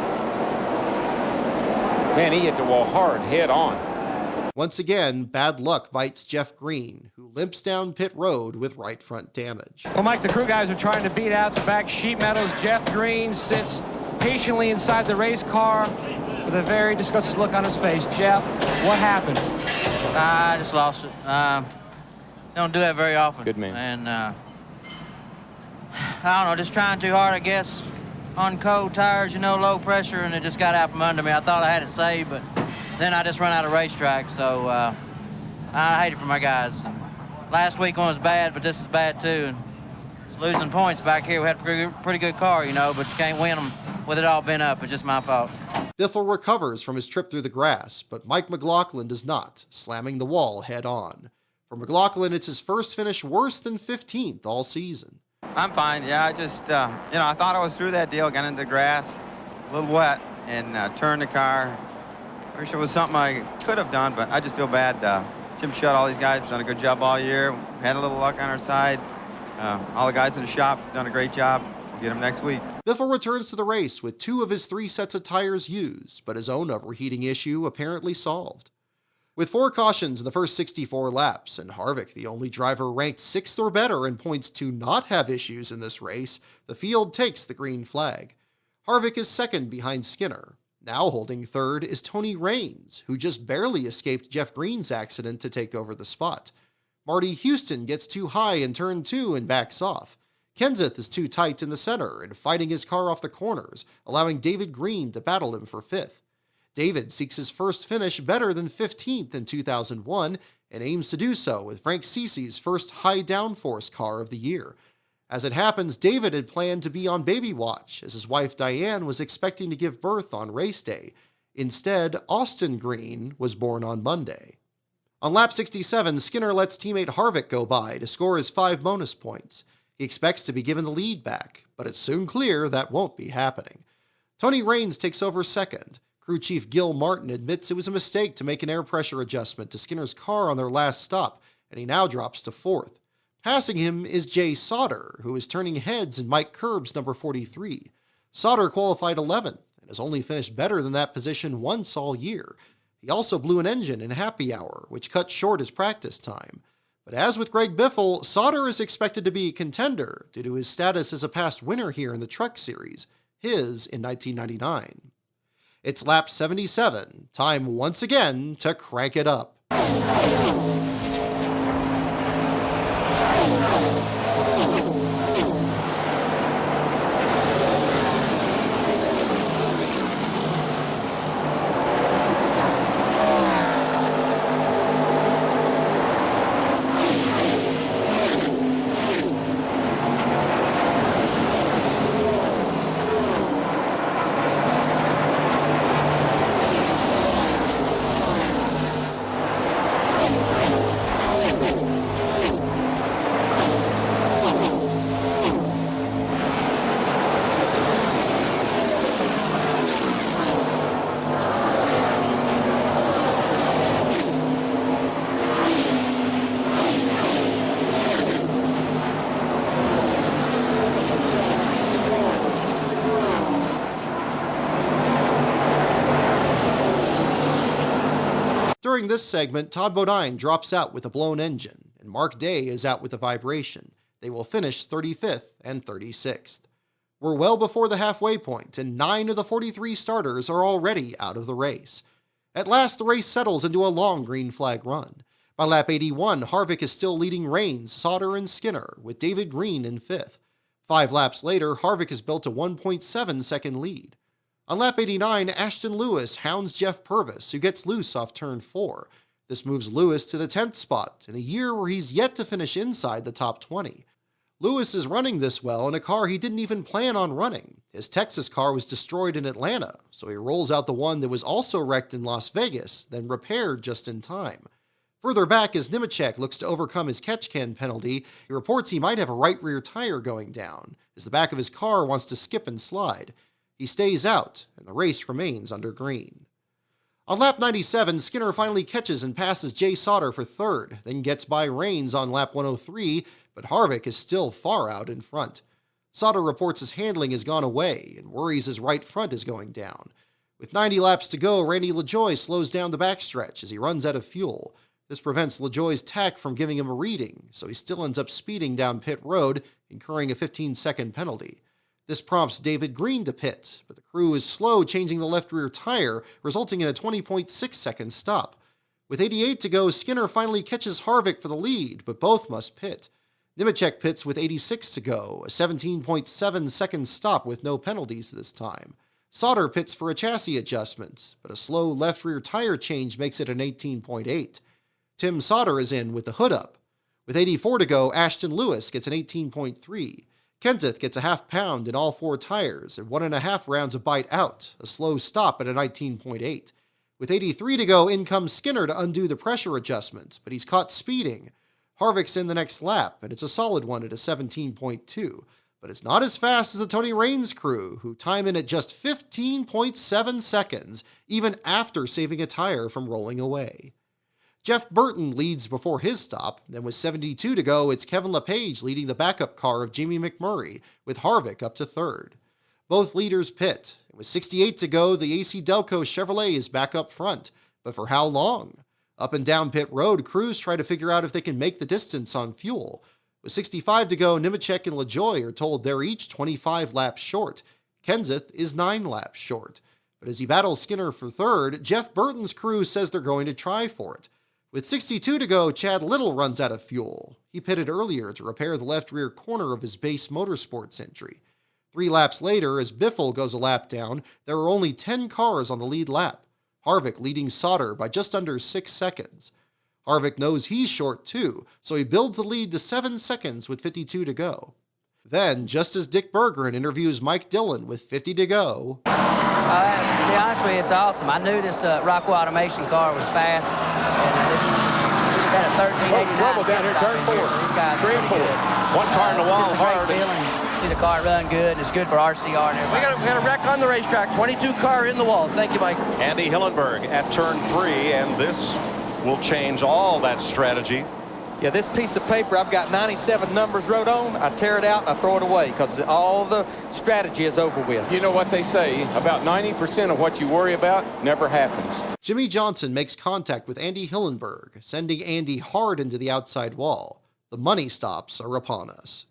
Man, he hit the wall hard, head on. Once again, bad luck bites Jeff Green, who limps down pit road with right front damage. Well, Mike, the crew guys are trying to beat out the back sheet metals. Jeff Green sits patiently inside the race car with a very disgusted look on his face. Jeff, what happened? I just lost it. Don't do that very often. Good man. And I don't know, just trying too hard, I guess, on cold tires, you know, low pressure, and it just got out from under me. I thought I had it saved, but then I just run out of racetrack, so I hate it for my guys. Last week one was bad, but this is bad too. And losing points back here, we had a pretty good car, you know, but you can't win them with it all bent up. It's just my fault. Biffle recovers from his trip through the grass, but Mike McLaughlin does not, slamming the wall head on. For McLaughlin, it's his first finish worse than 15th all season. I'm fine. Yeah, I just, you know, I thought I was through that deal, got into the grass, a little wet, and turned the car. I wish it was something I could have done, but I just feel bad. Jim Shutt, all these guys have done a good job all year. Had a little luck on our side. All the guys in the shop have done a great job. We'll get them next week. Biffle returns to the race with 2 of his 3 sets of tires used, but his own overheating issue apparently solved. With 4 cautions in the first 64 laps, and Harvick the only driver ranked 6th or better in points to not have issues in this race, the field takes the green flag. Harvick is second behind Skinner. Now holding third is Tony Raines, who just barely escaped Jeff Green's accident to take over the spot. Marty Houston gets too high in turn 2 and backs off. Kenseth is too tight in the center and fighting his car off the corners, allowing David Green to battle him for 5th. David seeks his first finish better than 15th in 2001 and aims to do so with Frank Cici's first high downforce car of the year. As it happens, David had planned to be on baby watch as his wife Diane was expecting to give birth on race day. Instead, Austin Green was born on Monday. On lap 67, Skinner lets teammate Harvick go by to score his 5 bonus points. He expects to be given the lead back, but it's soon clear that won't be happening. Tony Raines takes over second. Crew chief Gil Martin admits it was a mistake to make an air pressure adjustment to Skinner's car on their last stop, and he now drops to 4th. Passing him is Jay Sauter, who is turning heads in Mike Curb's number 43. Sauter qualified 11th and has only finished better than that position once all year. He also blew an engine in happy hour, which cut short his practice time. But as with Greg Biffle, Sauter is expected to be a contender due to his status as a past winner here in the Truck Series, his in 1999. It's lap 77, time once again to crank it up. During this segment, Todd Bodine drops out with a blown engine, and Mark Day is out with a vibration. They will finish 35th and 36th. We're well before the halfway point, and 9 of the 43 starters are already out of the race. At last, the race settles into a long green flag run. By lap 81, Harvick is still leading Rains, Sauter, and Skinner, with David Green in 5th. 5 laps later, Harvick has built a 1.7-second lead. On lap 89, Ashton Lewis hounds Jeff Purvis, who gets loose off turn 4. This moves Lewis to the 10th spot in a year where he's yet to finish inside the top 20. Lewis is running this well in a car he didn't even plan on running. His Texas car was destroyed in Atlanta, so he rolls out the one that was also wrecked in Las Vegas, then repaired just in time. Further back, as Nemechek looks to overcome his catch-can penalty, he reports he might have a right rear tire going down, as the back of his car wants to skip and slide. He stays out, and the race remains under green. On lap 97, Skinner finally catches and passes Jay Sauter for 3rd, then gets by Rains on lap 103, but Harvick is still far out in front. Sauter reports his handling has gone away and worries his right front is going down. With 90 laps to go, Randy LaJoie slows down the backstretch as he runs out of fuel. This prevents LaJoie's tach from giving him a reading, so he still ends up speeding down pit road, incurring a 15-second penalty. This prompts David Green to pit, but the crew is slow changing the left rear tire, resulting in a 20.6-second stop. With 88 to go, Skinner finally catches Harvick for the lead, but both must pit. Nemechek pits with 86 to go, a 17.7-second stop with no penalties this time. Sauter pits for a chassis adjustment, but a slow left rear tire change makes it an 18.8. Tim Sauter is in with the hood up. With 84 to go, Ashton Lewis gets an 18.3. Kenseth gets a half pound in all 4 tires and 1.5 rounds of bite out, a slow stop at a 19.8. With 83 to go, in comes Skinner to undo the pressure adjustment, but he's caught speeding. Harvick's in the next lap, and it's a solid one at a 17.2, but it's not as fast as the Tony Raines crew, who time in at just 15.7 seconds, even after saving a tire from rolling away. Jeff Burton leads before his stop, then with 72 to go, it's Kevin LePage leading the backup car of Jamie McMurray, with Harvick up to 3rd. Both leaders pit, and with 68 to go, the AC Delco Chevrolet is back up front, but for how long? Up and down pit road, crews try to figure out if they can make the distance on fuel. With 65 to go, Nemechek and LaJoie are told they're each 25 laps short. Kenseth is 9 laps short. But as he battles Skinner for 3rd, Jeff Burton's crew says they're going to try for it. With 62 to go, Chad Little runs out of fuel. He pitted earlier to repair the left rear corner of his base motorsports entry. 3 laps later, as Biffle goes a lap down, there are only 10 cars on the lead lap. Harvick leading Sauter by just under 6 seconds. Harvick knows he's short too, so he builds the lead to 7 seconds with 52 to go. Then, just as Dick Bergeron interviews Mike Dillon with 50 to go. To be honest with you, it's awesome. I knew this Rockwell Automation car was fast. He's got a 1389. Trouble down here, turn 4. 3 and 4. One car in the wall, hard. See the car run good, and it's good for RCR and everybody. We got a wreck on the racetrack. 22 car in the wall. Thank you, Mike. Andy Hillenberg at turn 3, and this will change all that strategy Yeah, this piece of paper, I've got 97 numbers wrote on. I tear it out and I throw it away because all the strategy is over with. You know what they say, about 90% of what you worry about never happens. Jimmy Johnson makes contact with Andy Hillenberg, sending Andy hard into the outside wall. The money stops are upon us.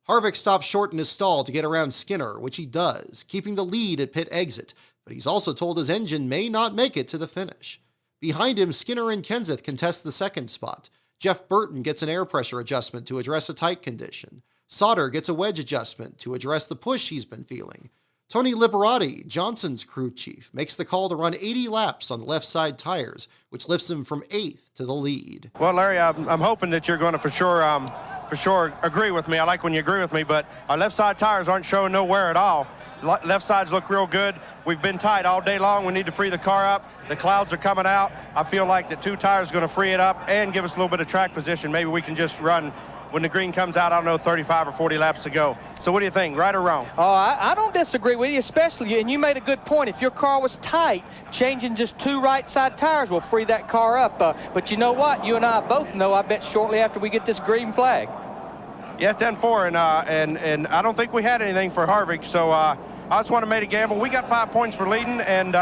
Harvick stops short in his stall to get around Skinner, which he does, keeping the lead at pit exit, but he's also told his engine may not make it to the finish. Behind him, Skinner and Kenseth contest the second spot. Jeff Burton gets an air pressure adjustment to address a tight condition. Sauter gets a wedge adjustment to address the push he's been feeling. Tony Liberati, Johnson's crew chief, makes the call to run 80 laps on the left side tires, which lifts him from 8th to the lead. Well, Larry, I'm hoping that you're going to for sure agree with me. I like when you agree with me, but our left side tires aren't showing no wear at all. Left sides look real good. We've been tight all day long. We need to free the car up. The clouds are coming out. I feel like the 2 tires are going to free it up and give us a little bit of track position. Maybe we can just run when the green comes out, I don't know, 35 or 40 laps to go. So what do you think, right or wrong? Oh, I don't disagree with you, especially, and you made a good point. If your car was tight, changing just 2 right side tires will free that car up. But you know what? You and I both know, I bet shortly after we get this green flag. Yeah, 10-4, and I don't think we had anything for Harvick, so I just want to make a gamble. We got 5 points for leading, and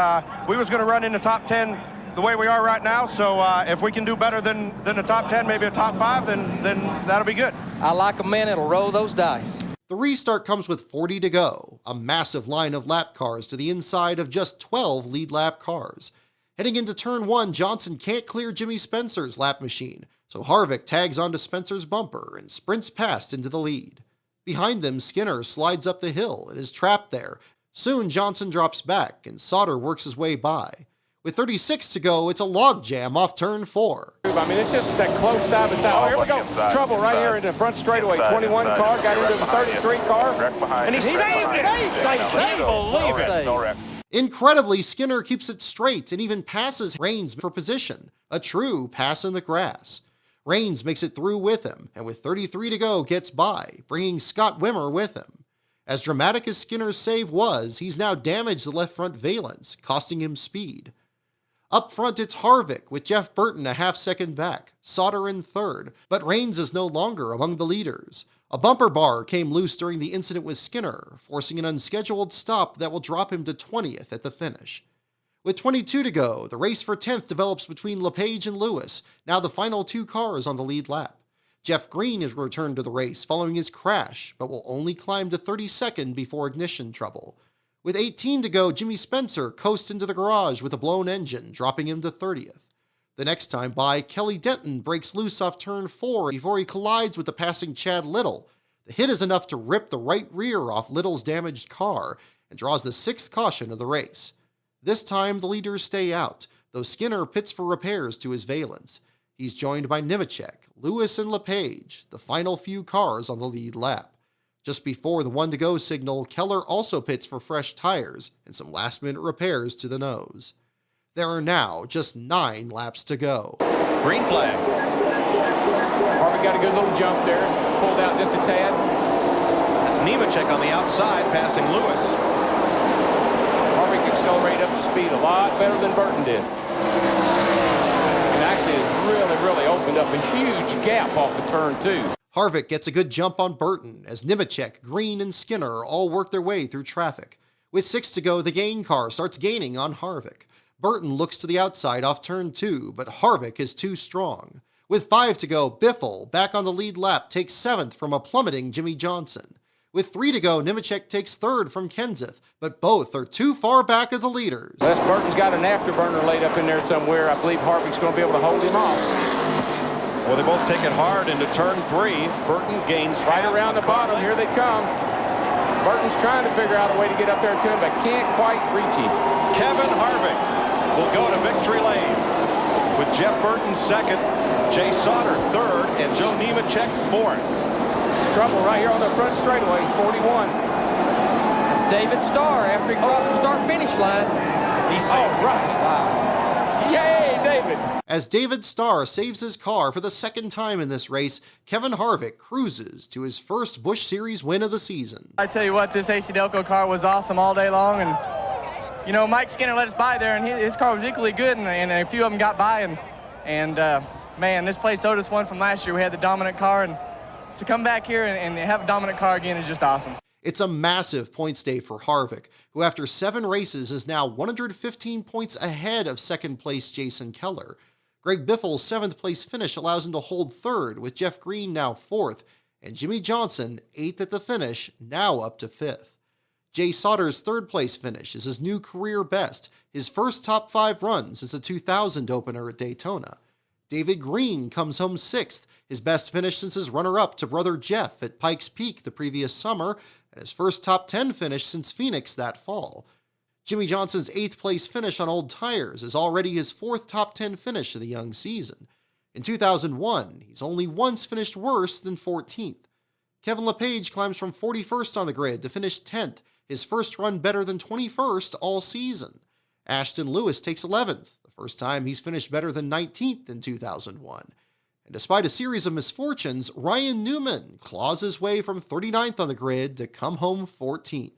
we was going to run in the top 10 the way we are right now, so if we can do better than the top 10, maybe a top 5, then that'll be good. I like a man that'll roll those dice. The restart comes with 40 to go, a massive line of lap cars to the inside of just 12 lead lap cars. Heading into turn 1, Johnson can't clear Jimmy Spencer's lap machine, so Harvick tags onto Spencer's bumper and sprints past into the lead. Behind them, Skinner slides up the hill and is trapped there. Soon, Johnson drops back, and Sauter works his way by. With 36 to go, it's a logjam off turn 4. I mean, it's just that close side by side. Oh, here we go. Trouble right here in the front straightaway. 21 car got into the 33 car, and he saved it. Believe it. Incredibly, Skinner keeps it straight and even passes Rains for position. A true pass in the grass. Rains makes it through with him, and with 33 to go, gets by, bringing Scott Wimmer with him. As dramatic as Skinner's save was, he's now damaged the left front valence, costing him speed. Up front, it's Harvick, with Jeff Burton a half-second back, Sauter in third, but Rains is no longer among the leaders. A bumper bar came loose during the incident with Skinner, forcing an unscheduled stop that will drop him to 20th at the finish. With 22 to go, the race for 10th develops between LePage and Lewis, now the final 2 cars on the lead lap. Jeff Green is returned to the race following his crash, but will only climb to 32nd before ignition trouble. With 18 to go, Jimmy Spencer coasts into the garage with a blown engine, dropping him to 30th. The next time by, Kelly Denton breaks loose off turn 4 before he collides with the passing Chad Little. The hit is enough to rip the right rear off Little's damaged car and draws the 6th caution of the race. This time, the leaders stay out, though Skinner pits for repairs to his valence. He's joined by Nemechek, Lewis, and LePage, the final few cars on the lead lap. Just before the 1 to go signal, Keller also pits for fresh tires and some last-minute repairs to the nose. There are now just 9 laps to go. Green flag. Harvick got a good little jump there, pulled out just a tad. That's Nemechek on the outside, passing Lewis. Harvick accelerated up to speed a lot better than Burton did. And actually it really opened up a huge gap off of turn 2. Harvick gets a good jump on Burton as Nemechek, Green, and Skinner all work their way through traffic. With 6 to go, the gain car starts gaining on Harvick. Burton looks to the outside off turn 2, but Harvick is too strong. With 5 to go, Biffle, back on the lead lap, takes 7th from a plummeting Jimmy Johnson. With 3 to go, Nemechek takes 3rd from Kenseth, but both are too far back of the leaders. Unless Burton's got an afterburner laid up in there somewhere, I believe Harvick's going to be able to hold him off. Well, they both take it hard into turn 3. Burton gains right around the bottom. Here they come. Burton's trying to figure out a way to get up there to him, but can't quite reach him. Kevin Harvick will go to victory lane with Jeff Burton 2nd, Jay Sauter 3rd, and Joe Nemechek 4th. Trouble right here on the front straightaway, 41. That's David Starr after he crosses the start-finish line. He saved right. Wow. Yay, David! As David Starr saves his car for the 2nd time in this race, Kevin Harvick cruises to his first Busch Series win of the season. I tell you what, this AC Delco car was awesome all day long, and you know, Mike Skinner let us by there, and his car was equally good, and a few of them got by, and man, this place owed us one from last year. We had the dominant car, and to come back here and have a dominant car again is just awesome. It's a massive points day for Harvick, who after 7 races is now 115 points ahead of second-place Jason Keller. Greg Biffle's 7th-place finish allows him to hold 3rd, with Jeff Green now 4th, and Jimmy Johnson, 8th at the finish, now up to 5th. Jay Sauter's 3rd-place finish is his new career best, his first top 5 run since the 2000 opener at Daytona. David Green comes home 6th, his best finish since his runner-up to brother Jeff at Pikes Peak the previous summer, and his first top 10 finish since Phoenix that fall. Jimmy Johnson's 8th-place finish on old tires is already his 4th top 10 finish of the young season. In 2001, he's only once finished worse than 14th. Kevin LePage climbs from 41st on the grid to finish 10th, his first run better than 21st all season. Ashton Lewis takes 11th, the first time he's finished better than 19th in 2001. And despite a series of misfortunes, Ryan Newman claws his way from 39th on the grid to come home 14th.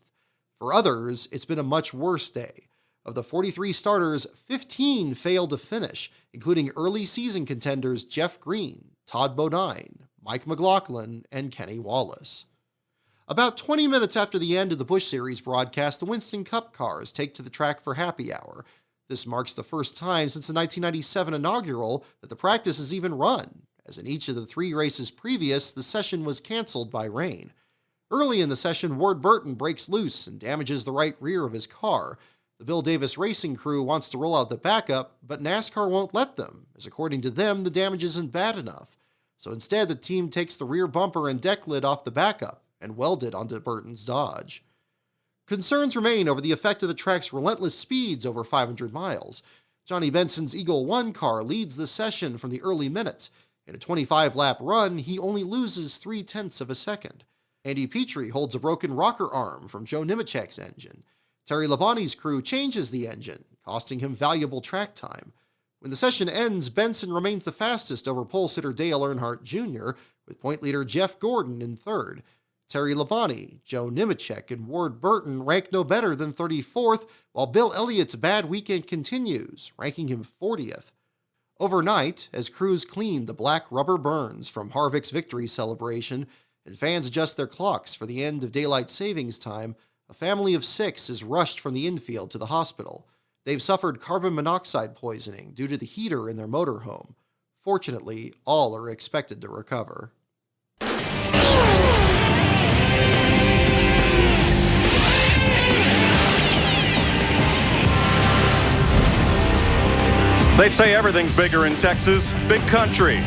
For others, it's been a much worse day. Of the 43 starters, 15 failed to finish, including early season contenders Jeff Green, Todd Bodine, Mike McLaughlin, and Kenny Wallace. About 20 minutes after the end of the Busch Series broadcast, the Winston Cup cars take to the track for happy hour. This marks the first time since the 1997 inaugural that the practice is even run, as in each of the 3 races previous, the session was canceled by rain. Early in the session, Ward Burton breaks loose and damages the right rear of his car. The Bill Davis Racing crew wants to roll out the backup, but NASCAR won't let them, as according to them, the damage isn't bad enough. So instead, the team takes the rear bumper and deck lid off the backup and weld it onto Burton's Dodge. Concerns remain over the effect of the track's relentless speeds over 500 miles. Johnny Benson's Eagle 1 car leads the session from the early minutes. In a 25-lap run, he only loses 0.3 of a second. Andy Petrie holds a broken rocker arm from Joe Nemechek's engine. Terry Labonte's crew changes the engine, costing him valuable track time. When the session ends, Benson remains the fastest over pole sitter Dale Earnhardt Jr., with point leader Jeff Gordon in 3rd. Terry Labonte, Joe Nemechek, and Ward Burton rank no better than 34th, while Bill Elliott's bad weekend continues, ranking him 40th. Overnight, as crews clean the black rubber burns from Harvick's victory celebration, and fans adjust their clocks for the end of daylight savings time, a family of 6 is rushed from the infield to the hospital. They've suffered carbon monoxide poisoning due to the heater in their motorhome. Fortunately, all are expected to recover. They say everything's bigger in Texas. Big country,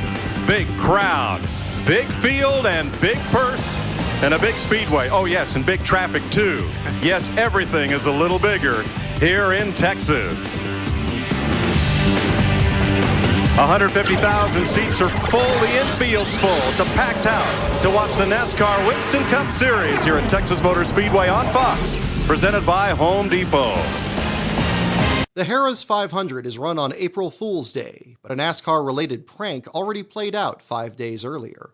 big crowd, big field and big purse, and a big speedway. Oh yes, and big traffic too. Yes, everything is a little bigger here in Texas. 150,000 seats are full. The infield's full. It's a packed house to watch the NASCAR Winston Cup Series here at Texas Motor Speedway on Fox, presented by Home Depot. The Harrah's 500 is run on April Fool's Day, but a NASCAR-related prank already played out 5 days earlier.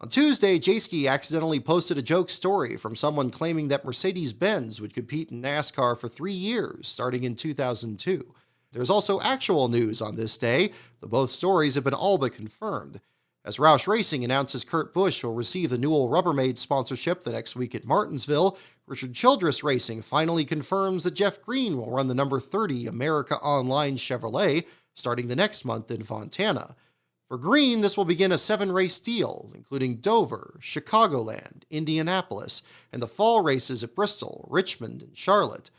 On Tuesday, Jayski accidentally posted a joke story from someone claiming that Mercedes-Benz would compete in NASCAR for 3 years, starting in 2002. There's also actual news on this day, though both stories have been all but confirmed. As Roush Racing announces Kurt Busch will receive the Newell Rubbermaid sponsorship the next week at Martinsville, Richard Childress Racing finally confirms that Jeff Green will run the number 30 America Online Chevrolet starting the next month in Fontana. For Green, this will begin a 7-race deal, including Dover, Chicagoland, Indianapolis, and the fall races at Bristol, Richmond, and Charlotte.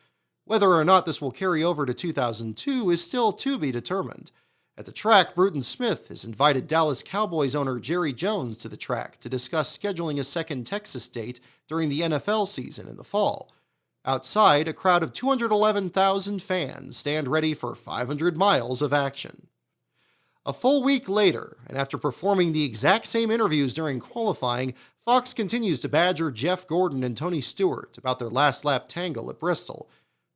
Whether or not this will carry over to 2002 is still to be determined. At the track, Bruton Smith has invited Dallas Cowboys owner Jerry Jones to the track to discuss scheduling a second Texas date during the NFL season in the fall. Outside, a crowd of 211,000 fans stand ready for 500 miles of action. A full week later, and after performing the exact same interviews during qualifying, Fox continues to badger Jeff Gordon and Tony Stewart about their last lap tangle at Bristol.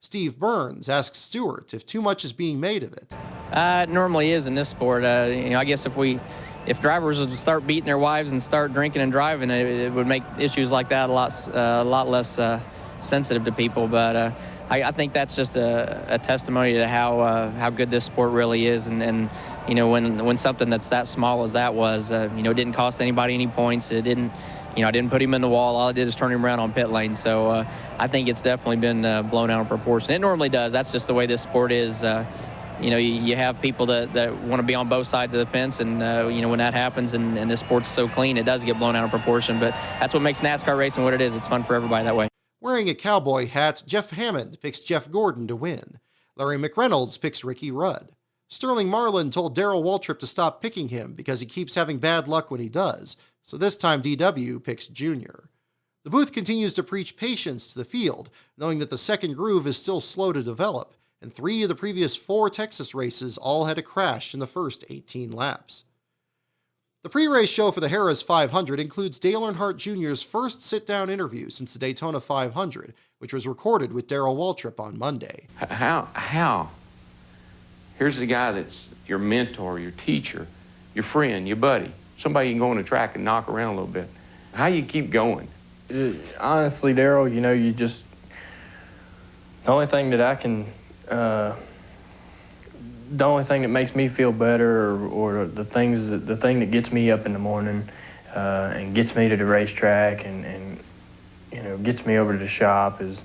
Steve Burns asks Stewart if too much is being made of it. It normally is in this sport. I guess if drivers would start beating their wives and start drinking and driving, it would make issues like that a lot less sensitive to people. But I think that's just a testimony to how good this sport really is, and you know, when something that's that small as that was, you know, it didn't cost anybody any points. It didn't, you know, I didn't put him in the wall. All I did is turn him around on pit lane. So I think it's definitely been blown out of proportion. It normally does. That's just the way this sport is. You know, you have people that want to be on both sides of the fence, and, you know, when that happens and this sport's so clean, it does get blown out of proportion. But that's what makes NASCAR racing what it is. It's fun for everybody that way. Wearing a cowboy hat, Jeff Hammond picks Jeff Gordon to win. Larry McReynolds picks Ricky Rudd. Sterling Marlin told Darrell Waltrip to stop picking him because he keeps having bad luck when he does, so this time DW picks Junior. The booth continues to preach patience to the field, knowing that the second groove is still slow to develop, and 3 of the previous 4 Texas races all had a crash in the first 18 laps. The pre-race show for the Harrah's 500 includes Dale Earnhardt Jr.'s first sit-down interview since the Daytona 500, which was recorded with Darrell Waltrip on Monday. How? Here's the guy that's your mentor, your teacher, your friend, your buddy, somebody you can go on the track and knock around a little bit. How you keep going? Honestly, Darrell, you know, you just, the only thing that I can, the only thing that makes me feel better, or the thing that gets me up in the morning and gets me to the racetrack and you know, gets me over to the shop is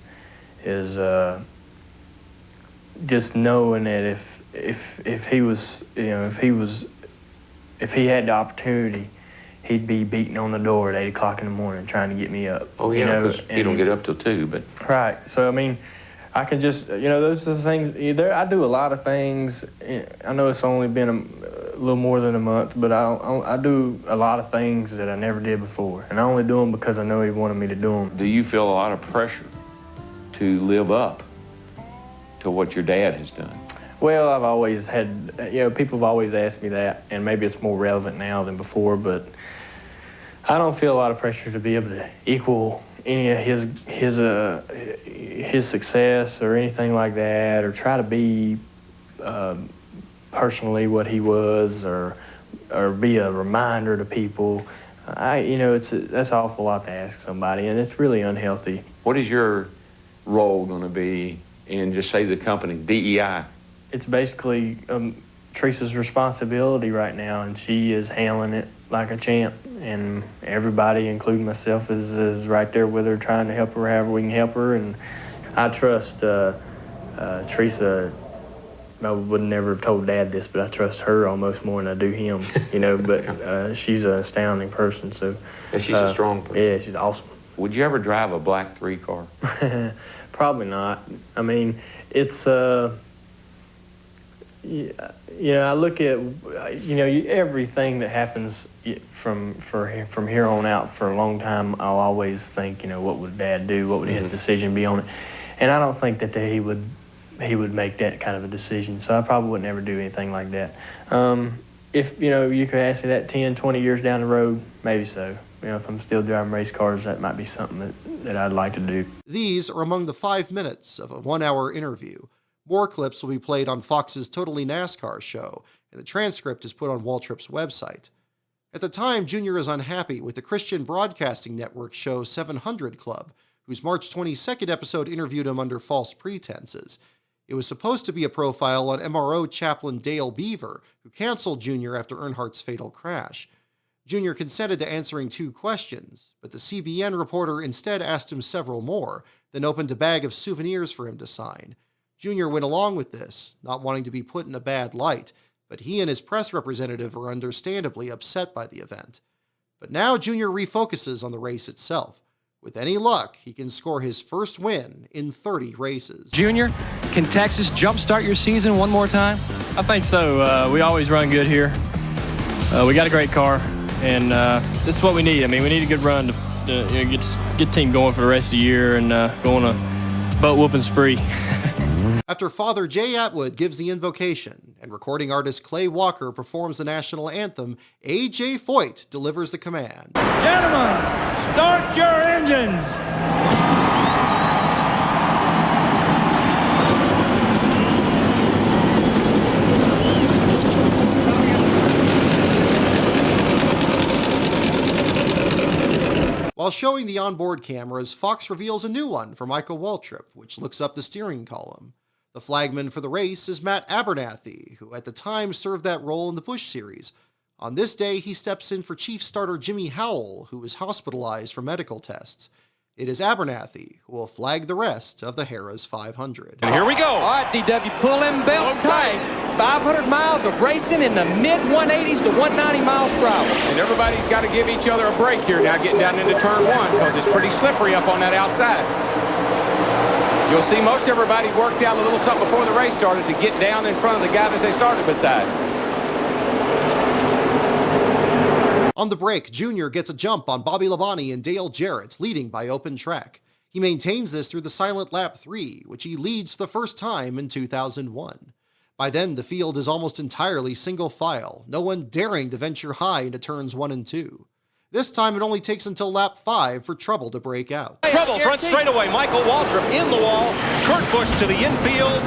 just knowing that if he was, you know, if he had the opportunity, he'd be beating on the door at 8 o'clock in the morning trying to get me up. Oh yeah, because you don't get up till 2, but. Right, so I mean, I can just, you know, those are the things, I do a lot of things. I know it's only been a little more than a month, but I do a lot of things that I never did before. And I only do them because I know he wanted me to do them. Do you feel a lot of pressure to live up to what your dad has done? Well, I've always had, you know, people have always asked me that, and maybe it's more relevant now than before, but I don't feel a lot of pressure to be able to equal any of his success or anything like that, or try to be personally what he was, or be a reminder to people. You know, that's an awful lot to ask somebody, and it's really unhealthy. What is your role going to be in, just say, the company, DEI? It's basically Teresa's responsibility right now, and she is handling it like a champ. And everybody, including myself, is right there with her, trying to help her however we can help her. And I trust Teresa. I would never have told Dad this, but I trust her almost more than I do him. You know, but she's an astounding person. So yeah, she's a strong person. Yeah, she's awesome. Would you ever drive a black 3 car? Probably not. I mean, it's you know, I look at, you know, everything that happens from here on out for a long time. I'll always think, you know, what would Dad do? What would his decision be on it? And I don't think that he would make that kind of a decision. So I probably would never do anything like that. If, you know, you could ask me that 10, 20 years down the road, maybe so. You know, if I'm still driving race cars, that might be something that I'd like to do. These are among the 5 minutes of a 1-hour interview. More clips will be played on Fox's Totally NASCAR show, and the transcript is put on Waltrip's website. At the time, Junior is unhappy with the Christian Broadcasting Network show 700 Club, whose March 22nd episode interviewed him under false pretenses. It was supposed to be a profile on MRO chaplain Dale Beaver, who canceled Junior after Earnhardt's fatal crash. Junior consented to answering 2 questions, but the CBN reporter instead asked him several more, then opened a bag of souvenirs for him to sign. Junior went along with this, not wanting to be put in a bad light, but he and his press representative are understandably upset by the event. But now Junior refocuses on the race itself. With any luck, he can score his first win in 30 races. Junior, can Texas jumpstart your season one more time? I think so. We always run good here. We got a great car, and this is what we need. I mean, we need a good run to you know, get the team going for the rest of the year and go on a boat-whooping spree. After Father Jay Atwood gives the invocation and recording artist Clay Walker performs the national anthem, A.J. Foyt delivers the command. Gentlemen, start your engines. While showing the onboard cameras, Fox reveals a new one for Michael Waltrip, which looks up the steering column. The flagman for the race is Matt Abernathy, who at the time served that role in the Busch Series. On this day, he steps in for Chief starter Jimmy Howell, who was hospitalized for medical tests. It is Abernathy who will flag the rest of the Harrah's 500. And here we go. All right, DW, pull them belts tight. 500 miles of racing in the mid-180s to 190 miles per hour. And everybody's got to give each other a break here now getting down into turn one because it's pretty slippery up on that outside. You'll see most everybody worked out a little something before the race started to get down in front of the guy that they started beside. On the break, Junior gets a jump on Bobby Labonte and Dale Jarrett, leading by open track. He maintains this through the silent lap 3, which he leads for the first time in 2001. By then, the field is almost entirely single file, no one daring to venture high into turns 1 and 2. This time, it only takes until lap 5 for trouble to break out. Trouble front straightaway. Michael Waltrip in the wall. Kurt Busch to the infield.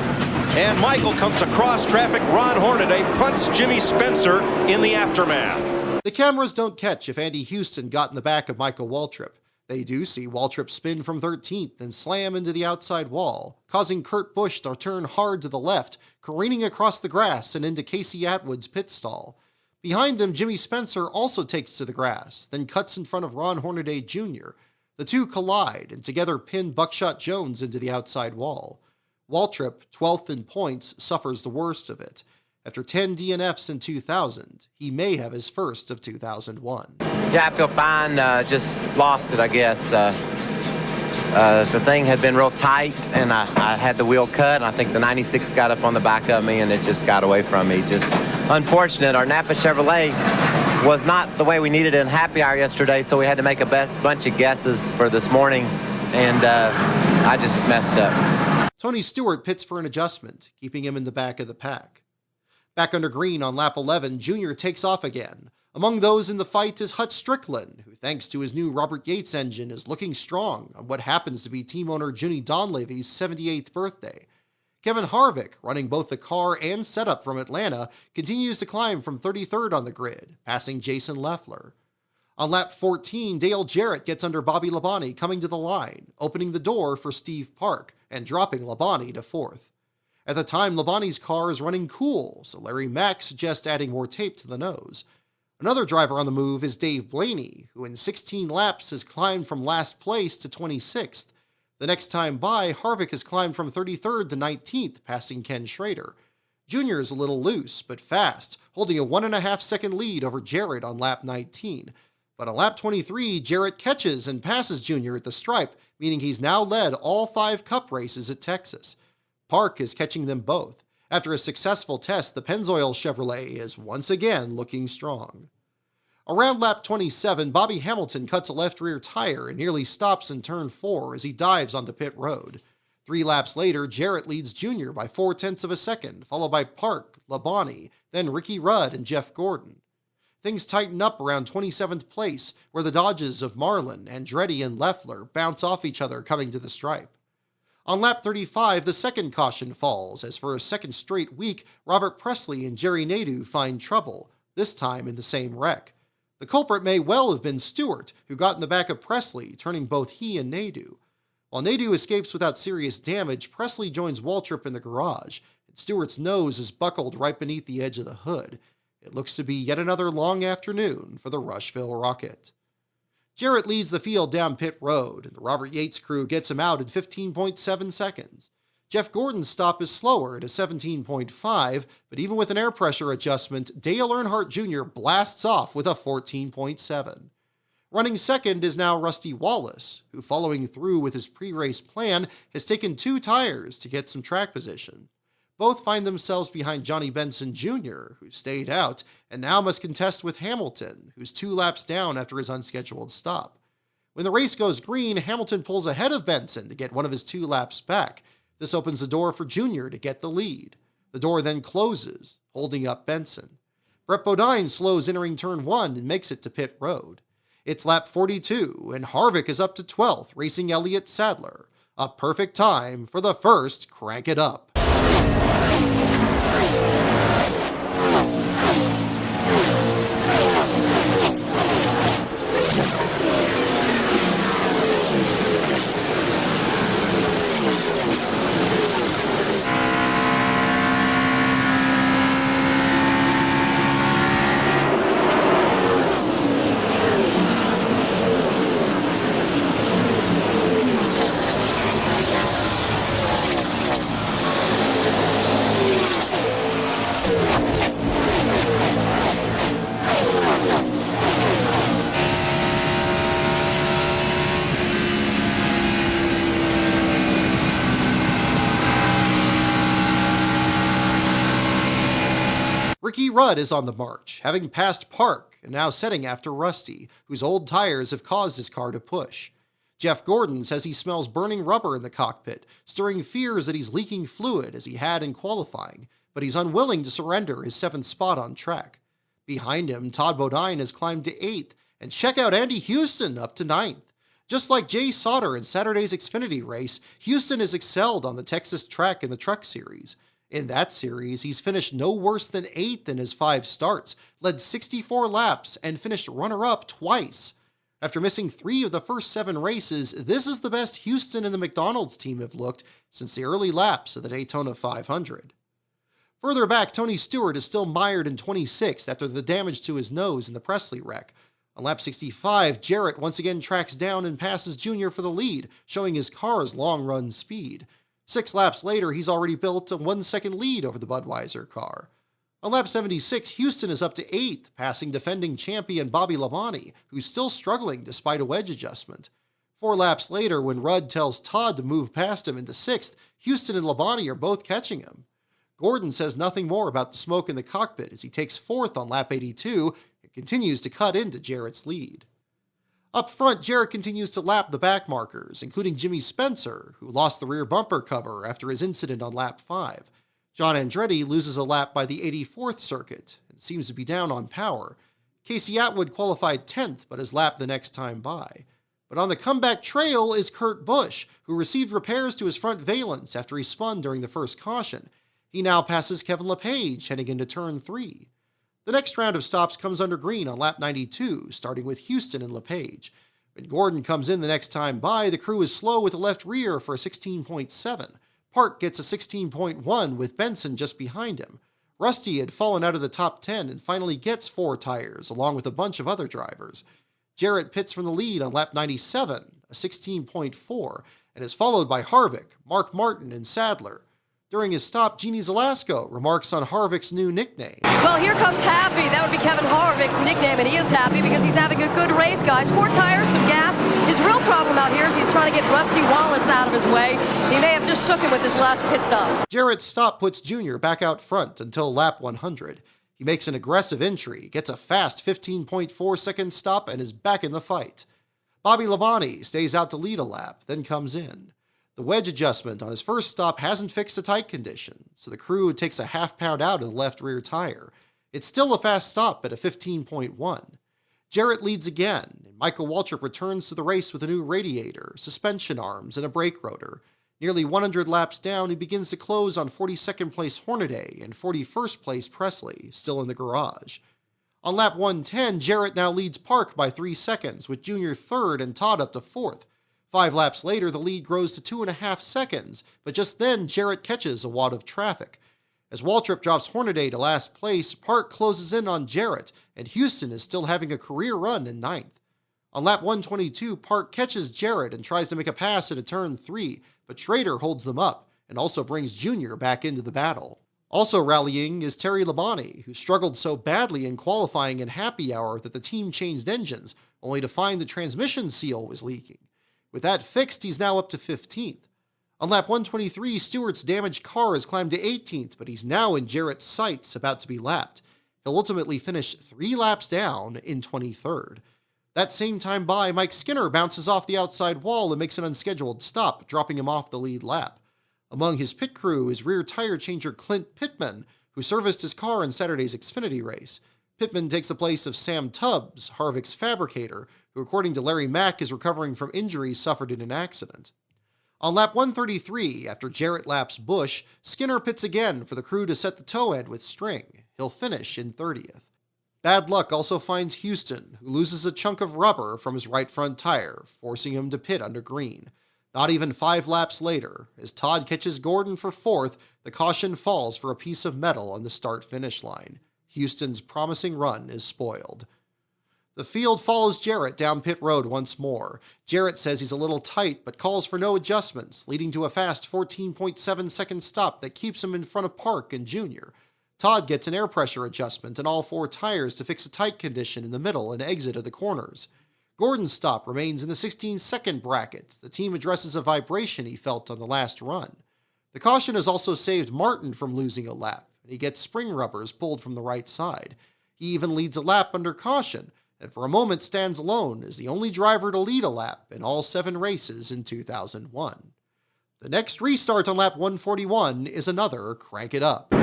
And Michael comes across traffic. Ron Hornaday punts Jimmy Spencer in the aftermath. The cameras don't catch if Andy Houston got in the back of Michael Waltrip. They do see Waltrip spin from 13th and slam into the outside wall, causing Kurt Busch to turn hard to the left, careening across the grass and into Casey Atwood's pit stall. Behind them, Jimmy Spencer also takes to the grass, then cuts in front of Ron Hornaday Jr. The two collide and together pin Buckshot Jones into the outside wall. Waltrip, 12th in points, suffers the worst of it. After 10 DNFs in 2000, he may have his first of 2001. Yeah, I feel fine. Just lost it, I guess. The thing had been real tight, and I had the wheel cut, and I think the 96 got up on the back of me, and it just got away from me. Just unfortunate. Our Napa Chevrolet was not the way we needed it in happy hour yesterday, so we had to make a bunch of guesses for this morning, and I just messed up. Tony Stewart pits for an adjustment, keeping him in the back of the pack. Back under green on lap 11, Junior takes off again. Among those in the fight is Hut Strickland, who thanks to his new Robert Yates engine is looking strong on what happens to be team owner Junie Donlevy's 78th birthday. Kevin Harvick, running both the car and setup from Atlanta, continues to climb from 33rd on the grid, passing Jason Leffler. On lap 14, Dale Jarrett gets under Bobby Labonte coming to the line, opening the door for Steve Park and dropping Labonte to 4th. At the time, Labonte's car is running cool, so Larry Mack suggests adding more tape to the nose. Another driver on the move is Dave Blaney, who in 16 laps has climbed from last place to 26th. The next time by, Harvick has climbed from 33rd to 19th, passing Ken Schrader. Junior is a little loose, but fast, holding a 1.5-second lead over Jarrett on lap 19. But on lap 23, Jarrett catches and passes Junior at the stripe, meaning he's now led all 5 Cup races at Texas. Park is catching them both. After a successful test, the Pennzoil Chevrolet is once again looking strong. Around lap 27, Bobby Hamilton cuts a left rear tire and nearly stops in turn 4 as he dives onto pit road. 3 laps later, Jarrett leads Junior by 0.4 of a second, followed by Park, Labonte, then Ricky Rudd and Jeff Gordon. Things tighten up around 27th place, where the Dodges of Marlin, Andretti, and Leffler bounce off each other coming to the stripe. On lap 35, the second caution falls, as for a second straight week, Robert Presley and Jerry Nadeau find trouble, this time in the same wreck. The culprit may well have been Stewart, who got in the back of Presley, turning both he and Nadeau. While Nadeau escapes without serious damage, Presley joins Waltrip in the garage, and Stewart's nose is buckled right beneath the edge of the hood. It looks to be yet another long afternoon for the Rushville Rocket. Jarrett leads the field down pit road, and the Robert Yates crew gets him out in 15.7 seconds. Jeff Gordon's stop is slower at a 17.5, but even with an air pressure adjustment, Dale Earnhardt Jr. blasts off with a 14.7. Running second is now Rusty Wallace, who, following through with his pre-race plan, has taken 2 tires to get some track position. Both find themselves behind Johnny Benson Jr., who stayed out, and now must contest with Hamilton, who's 2 laps down after his unscheduled stop. When the race goes green, Hamilton pulls ahead of Benson to get one of his 2 laps back. This opens the door for Jr. to get the lead. The door then closes, holding up Benson. Brett Bodine slows entering turn 1 and makes it to pit road. It's lap 42, and Harvick is up to 12th, racing Elliott Sadler. A perfect time for the first Crank It Up. Rudd is on the march, having passed Park and now setting after Rusty, whose old tires have caused his car to push. Jeff Gordon says he smells burning rubber in the cockpit, stirring fears that he's leaking fluid as he had in qualifying, but he's unwilling to surrender his 7th spot on track. Behind him, Todd Bodine has climbed to 8th, and check out Andy Houston up to 9th. Just like Jay Sauter in Saturday's Xfinity race, Houston has excelled on the Texas track in the Truck Series. In that series, he's finished no worse than 8th in his 5 starts, led 64 laps, and finished runner-up twice. After missing 3 of the first 7 races, this is the best Houston and the McDonald's team have looked since the early laps of the Daytona 500. Further back, Tony Stewart is still mired in 26th after the damage to his nose in the Presley wreck. On lap 65, Jarrett once again tracks down and passes Junior for the lead, showing his car's long-run speed. 6 laps later, he's already built a 1-second lead over the Budweiser car. On lap 76, Houston is up to 8th, passing defending champion Bobby Labonte, who's still struggling despite a wedge adjustment. 4 laps later, when Rudd tells Todd to move past him into 6th, Houston and Labonte are both catching him. Gordon says nothing more about the smoke in the cockpit as he takes 4th on lap 82 and continues to cut into Jarrett's lead. Up front, Jarrett continues to lap the back markers, including Jimmy Spencer, who lost the rear bumper cover after his incident on lap 5. John Andretti loses a lap by the 84th circuit and seems to be down on power. Casey Atwood qualified 10th but is lapped the next time by. But on the comeback trail is Kurt Busch, who received repairs to his front valence after he spun during the first caution. He now passes Kevin LePage heading into turn 3. The next round of stops comes under green on lap 92, starting with Houston and LePage. When Gordon comes in the next time by, the crew is slow with the left rear for a 16.7. Park gets a 16.1 with Benson just behind him. Rusty had fallen out of the top 10 and finally gets 4 tires, along with a bunch of other drivers. Jarrett pits from the lead on lap 97, a 16.4, and is followed by Harvick, Mark Martin, and Sadler. During his stop, Jeannie Zelasco remarks on Harvick's new nickname. Well, here comes Happy. That would be Kevin Harvick's nickname, and he is happy because he's having a good race, guys. 4 tires, some gas. His real problem out here is he's trying to get Rusty Wallace out of his way. He may have just shook him with his last pit stop. Jarrett's stop puts Junior back out front until lap 100. He makes an aggressive entry, gets a fast 15.4-second stop, and is back in the fight. Bobby Labonte stays out to lead a lap, then comes in. The wedge adjustment on his first stop hasn't fixed a tight condition, so the crew takes a half-pound out of the left rear tire. It's still a fast stop at a 15.1. Jarrett leads again, and Michael Waltrip returns to the race with a new radiator, suspension arms, and a brake rotor. Nearly 100 laps down, he begins to close on 42nd place Hornaday and 41st place Presley, still in the garage. On lap 110, Jarrett now leads Park by 3 seconds, with Junior 3rd and Todd up to 4th. 5 laps later, the lead grows to 2.5 seconds, but just then Jarrett catches a wad of traffic. As Waltrip drops Hornaday to last place, Park closes in on Jarrett, and Houston is still having a career run in 9th. On lap 122, Park catches Jarrett and tries to make a pass into turn 3, but Schrader holds them up and also brings Junior back into the battle. Also rallying is Terry Labonte, who struggled so badly in qualifying in Happy Hour that the team changed engines, only to find the transmission seal was leaking. With that fixed, he's now up to 15th. On lap 123, Stewart's damaged car has climbed to 18th, but he's now in Jarrett's sights, about to be lapped. He'll ultimately finish 3 laps down in 23rd. That same time by, Mike Skinner bounces off the outside wall and makes an unscheduled stop, dropping him off the lead lap. Among his pit crew is rear tire changer Clint Pittman, who serviced his car in Saturday's Xfinity race. Pittman takes the place of Sam Tubbs, Harvick's fabricator, who according to Larry Mack is recovering from injuries suffered in an accident. On lap 133, after Jarrett laps Busch, Skinner pits again for the crew to set the toe end with string. He'll finish in 30th. Bad luck also finds Houston, who loses a chunk of rubber from his right front tire, forcing him to pit under green. Not even 5 laps later, as Todd catches Gordon for 4th, the caution falls for a piece of metal on the start-finish line. Houston's promising run is spoiled. The field follows Jarrett down pit road once more. Jarrett says he's a little tight, but calls for no adjustments, leading to a fast 14.7-second stop that keeps him in front of Park and Junior. Todd gets an air pressure adjustment in all 4 tires to fix a tight condition in the middle and exit of the corners. Gordon's stop remains in the 16-second bracket. The team addresses a vibration he felt on the last run. The caution has also saved Martin from losing a lap, and he gets spring rubbers pulled from the right side. He even leads a lap under caution, and for a moment stands alone as the only driver to lead a lap in all 7 races in 2001. The next restart on lap 141 is another crank it up.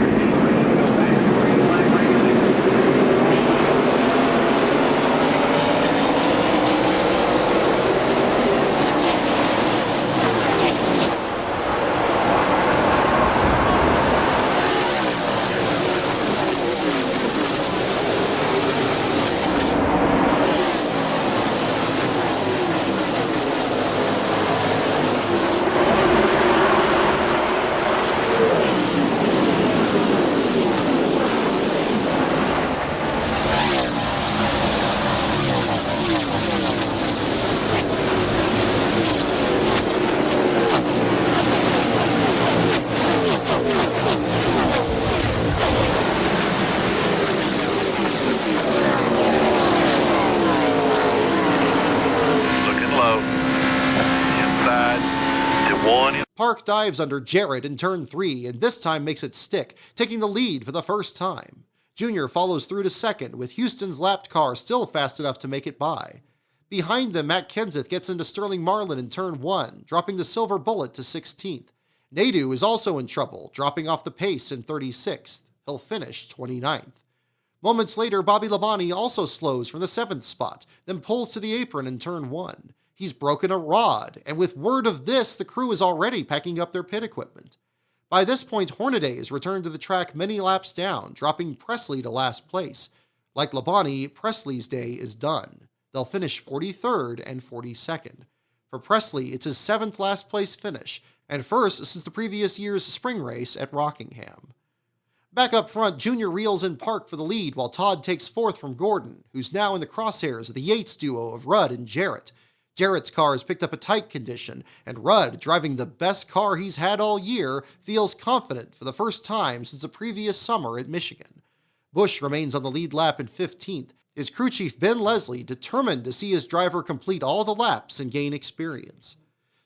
Park dives under Jarrett in turn 3 and this time makes it stick, taking the lead for the first time. Junior follows through to second, with Houston's lapped car still fast enough to make it by. Behind them, Matt Kenseth gets into Sterling Marlin in turn 1, dropping the silver bullet to 16th. Nadeau is also in trouble, dropping off the pace in 36th. He'll finish 29th. Moments later, Bobby Labonte also slows from the 7th spot, then pulls to the apron in turn 1. He's broken a rod, and with word of this, the crew is already packing up their pit equipment. By this point, Hornaday has returned to the track many laps down, dropping Presley to last place. Like Labonte, Presley's day is done. They'll finish 43rd and 42nd. For Presley, it's his 7th last place finish, and first since the previous year's spring race at Rockingham. Back up front, Junior reels in Park for the lead, while Todd takes 4th from Gordon, who's now in the crosshairs of the Yates duo of Rudd and Jarrett. Jarrett's car has picked up a tight condition, and Rudd, driving the best car he's had all year, feels confident for the first time since the previous summer at Michigan. Busch remains on the lead lap in 15th, his crew chief Ben Leslie determined to see his driver complete all the laps and gain experience.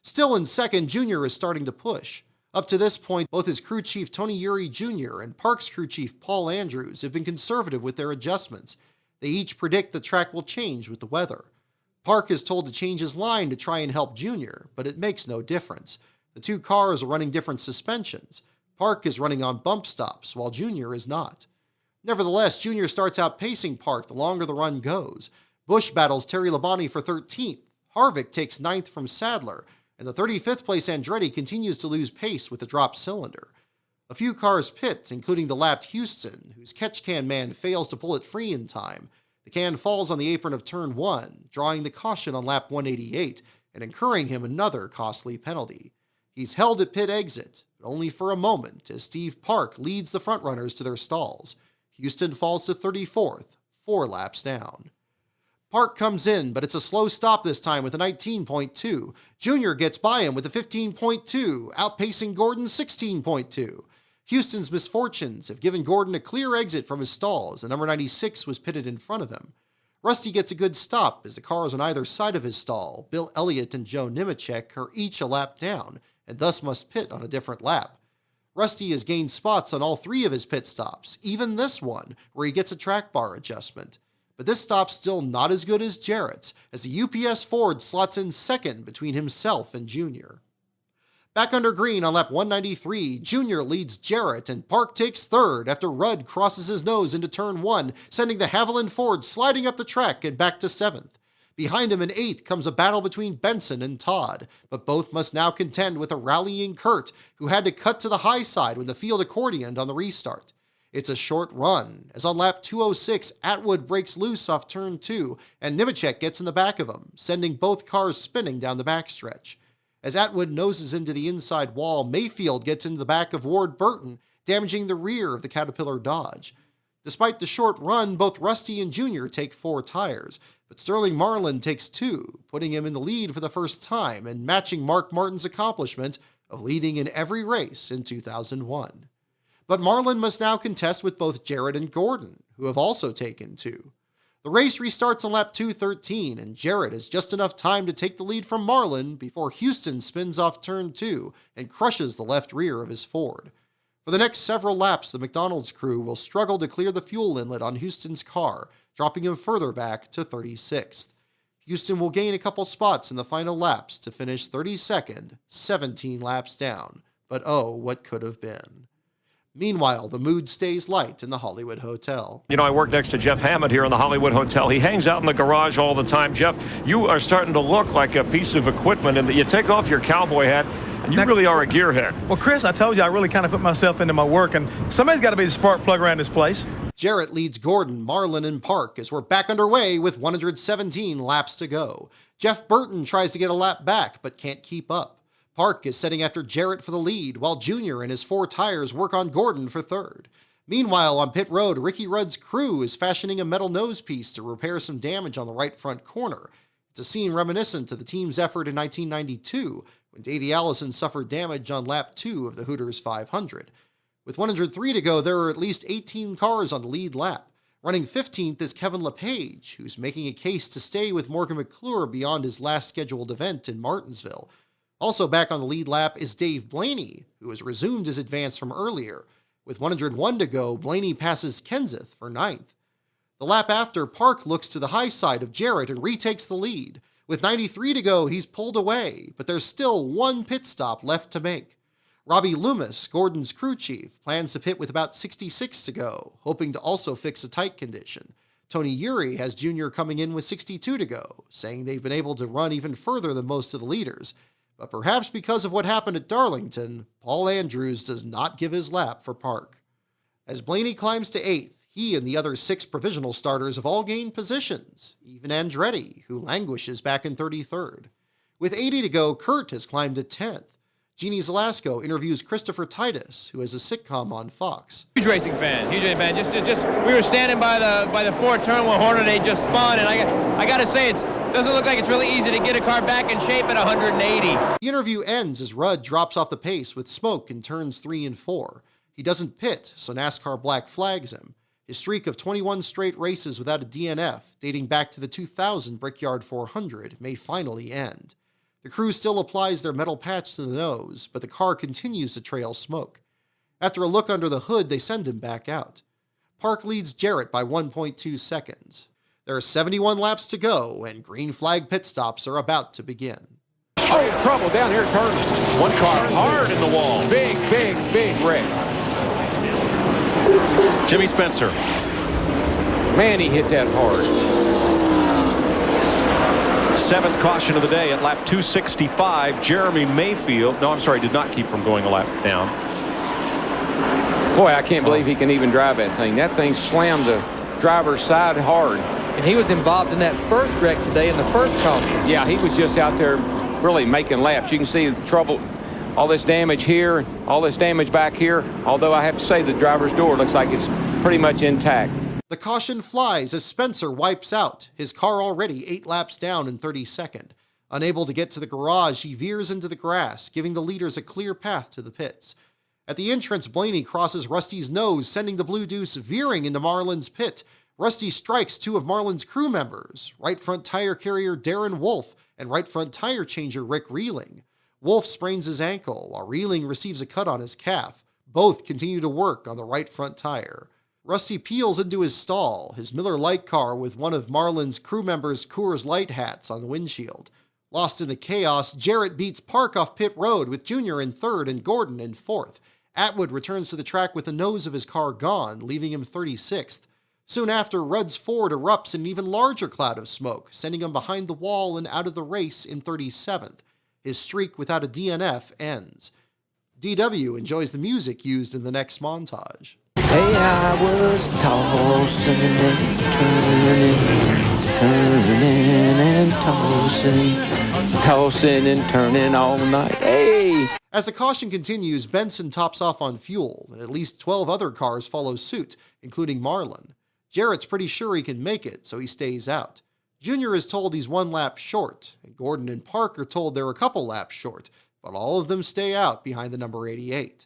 Still in second, Junior is starting to push. Up to this point, both his crew chief Tony Eury Jr. and Park's crew chief Paul Andrews have been conservative with their adjustments. They each predict the track will change with the weather. Park is told to change his line to try and help Junior, but it makes no difference. The 2 cars are running different suspensions. Park is running on bump stops, while Junior is not. Nevertheless, Junior starts outpacing Park the longer the run goes. Busch battles Terry Labonte for 13th. Harvick takes 9th from Sadler, and the 35th place Andretti continues to lose pace with the dropped cylinder. A few cars pit, including the lapped Houston, whose catch can man fails to pull it free in time. The can falls on the apron of turn 1, drawing the caution on lap 188 and incurring him another costly penalty. He's held at pit exit, but only for a moment, as Steve Park leads the frontrunners to their stalls. Houston falls to 34th, 4 laps down. Park comes in, but it's a slow stop this time with a 19.2. Junior gets by him with a 15.2, outpacing Gordon's 16.2. Houston's misfortunes have given Gordon a clear exit from his stalls, and number 96 was pitted in front of him. Rusty gets a good stop as the cars on either side of his stall, Bill Elliott and Joe Nemechek, are each a lap down, and thus must pit on a different lap. Rusty has gained spots on all 3 of his pit stops, even this one, where he gets a track bar adjustment. But this stop's still not as good as Jarrett's, as the UPS Ford slots in second between himself and Junior. Back under green on lap 193, Junior leads Jarrett and Park takes 3rd after Rudd crosses his nose into turn 1, sending the Haviland Ford sliding up the track and back to 7th. Behind him in 8th comes a battle between Benson and Todd, but both must now contend with a rallying Kurt, who had to cut to the high side when the field accordioned on the restart. It's a short run, as on lap 206, Atwood breaks loose off turn 2, and Nemechek gets in the back of him, sending both cars spinning down the backstretch. As Atwood noses into the inside wall, Mayfield gets into the back of Ward Burton, damaging the rear of the Caterpillar Dodge. Despite the short run, both Rusty and Junior take 4 tires, but Sterling Marlin takes 2, putting him in the lead for the first time and matching Mark Martin's accomplishment of leading in every race in 2001. But Marlin must now contest with both Jarrett and Gordon, who have also taken 2. The race restarts on lap 213, and Jarrett has just enough time to take the lead from Marlin before Houston spins off turn 2 and crushes the left rear of his Ford. For For the next several laps, the McDonald's crew will struggle to clear the fuel inlet on Houston's car, dropping him further back to 36th. Houston will gain a couple spots in the final laps to finish 32nd, 17 laps down. But oh, what could have been. Meanwhile, the mood stays light in the Hollywood Hotel. You know, I work next to Jeff Hammond here in the Hollywood Hotel. He hangs out in the garage all the time. Jeff, you are starting to look like a piece of equipment, and you take off your cowboy hat, and you really are a gearhead. Well, Chris, I told you I really kind of put myself into my work, and somebody's got to be the spark plug around this place. Jarrett leads Gordon, Marlin, and Park as we're back underway with 117 laps to go. Jeff Burton tries to get a lap back, but can't keep up. Park is setting after Jarrett for the lead, while Junior and his 4 tires work on Gordon for third. Meanwhile, on pit road, Ricky Rudd's crew is fashioning a metal nose piece to repair some damage on the right front corner. It's a scene reminiscent to the team's effort in 1992, when Davey Allison suffered damage on lap 2 of the Hooters 500. With 103 to go, there are at least 18 cars on the lead lap. Running 15th is Kevin LePage, who's making a case to stay with Morgan McClure beyond his last scheduled event in Martinsville. Also back on the lead lap is Dave Blaney, who has resumed his advance from earlier. With 101 to go, Blaney passes Kenseth for 9th. The lap after, Park looks to the high side of Jarrett and retakes the lead. With 93 to go, he's pulled away, but there's still one pit stop left to make. Robbie Loomis, Gordon's crew chief, plans to pit with about 66 to go, hoping to also fix a tight condition. Tony Eury has Junior coming in with 62 to go, saying they've been able to run even further than most of the leaders. But perhaps because of what happened at Darlington, Paul Andrews does not give his lap for Park. As Blaney climbs to 8th, he and the other 6 provisional starters have all gained positions, even Andretti, who languishes back in 33rd. With 80 to go, Kurt has climbed to 10th. Jeannie Zelasco interviews Christopher Titus, who has a sitcom on Fox. Huge racing fan, huge racing fan. Just we were standing by the Ford turn when Hornaday just spun, and I got to say, it doesn't look like it's really easy to get a car back in shape at 180. The interview ends as Rudd drops off the pace with smoke in turns 3 and 4. He doesn't pit, so NASCAR black flags him. His streak of 21 straight races without a DNF, dating back to the 2000 Brickyard 400, may finally end. The crew still applies their metal patch to the nose, but the car continues to trail smoke. After a look under the hood, they send him back out. Park leads Jarrett by 1.2 seconds. There are 71 laps to go, and green flag pit stops are about to begin. Oh, trouble down here, turn. One car hard in the wall. Big wreck. Jimmy Spencer. Man, he hit that hard. 7th caution of the day at lap 265. Jeremy Mayfield, did not keep from going a lap down. Boy, I can't believe he can even drive that thing. That thing slammed the driver's side hard. And he was involved in that first wreck today in the first caution. Yeah, he was just out there really making laps. You can see the trouble, all this damage here, all this damage back here. Although I have to say the driver's door looks like it's pretty much intact. The caution flies as Spencer wipes out, his car already 8 laps down in 32nd. Unable to get to the garage, he veers into the grass, giving the leaders a clear path to the pits. At the entrance, Blaney crosses Rusty's nose, sending the Blue Deuce veering into Marlin's pit. Rusty strikes 2 of Marlin's crew members, right front tire carrier Darren Wolf and right front tire changer Rick Reeling. Wolf sprains his ankle, while Reeling receives a cut on his calf. Both continue to work on the right front tire. Rusty peels into his stall, his Miller Lite car with one of Marlin's crew members' Coors Light hats on the windshield. Lost in the chaos, Jarrett beats Park off pit road with Junior in 3rd and Gordon in 4th. Atwood returns to the track with the nose of his car gone, leaving him 36th. Soon after, Rudd's Ford erupts in an even larger cloud of smoke, sending him behind the wall and out of the race in 37th. His streak without a DNF ends. DW enjoys the music used in the next montage. Hey, I was tossing and tossing and turning all night. Hey! As the caution continues, Benson tops off on fuel, and at least 12 other cars follow suit, including Marlin. Jarrett's pretty sure he can make it, so he stays out. Junior is told he's 1 lap short, and Gordon and Park are told they're a couple laps short, but all of them stay out behind the number 88.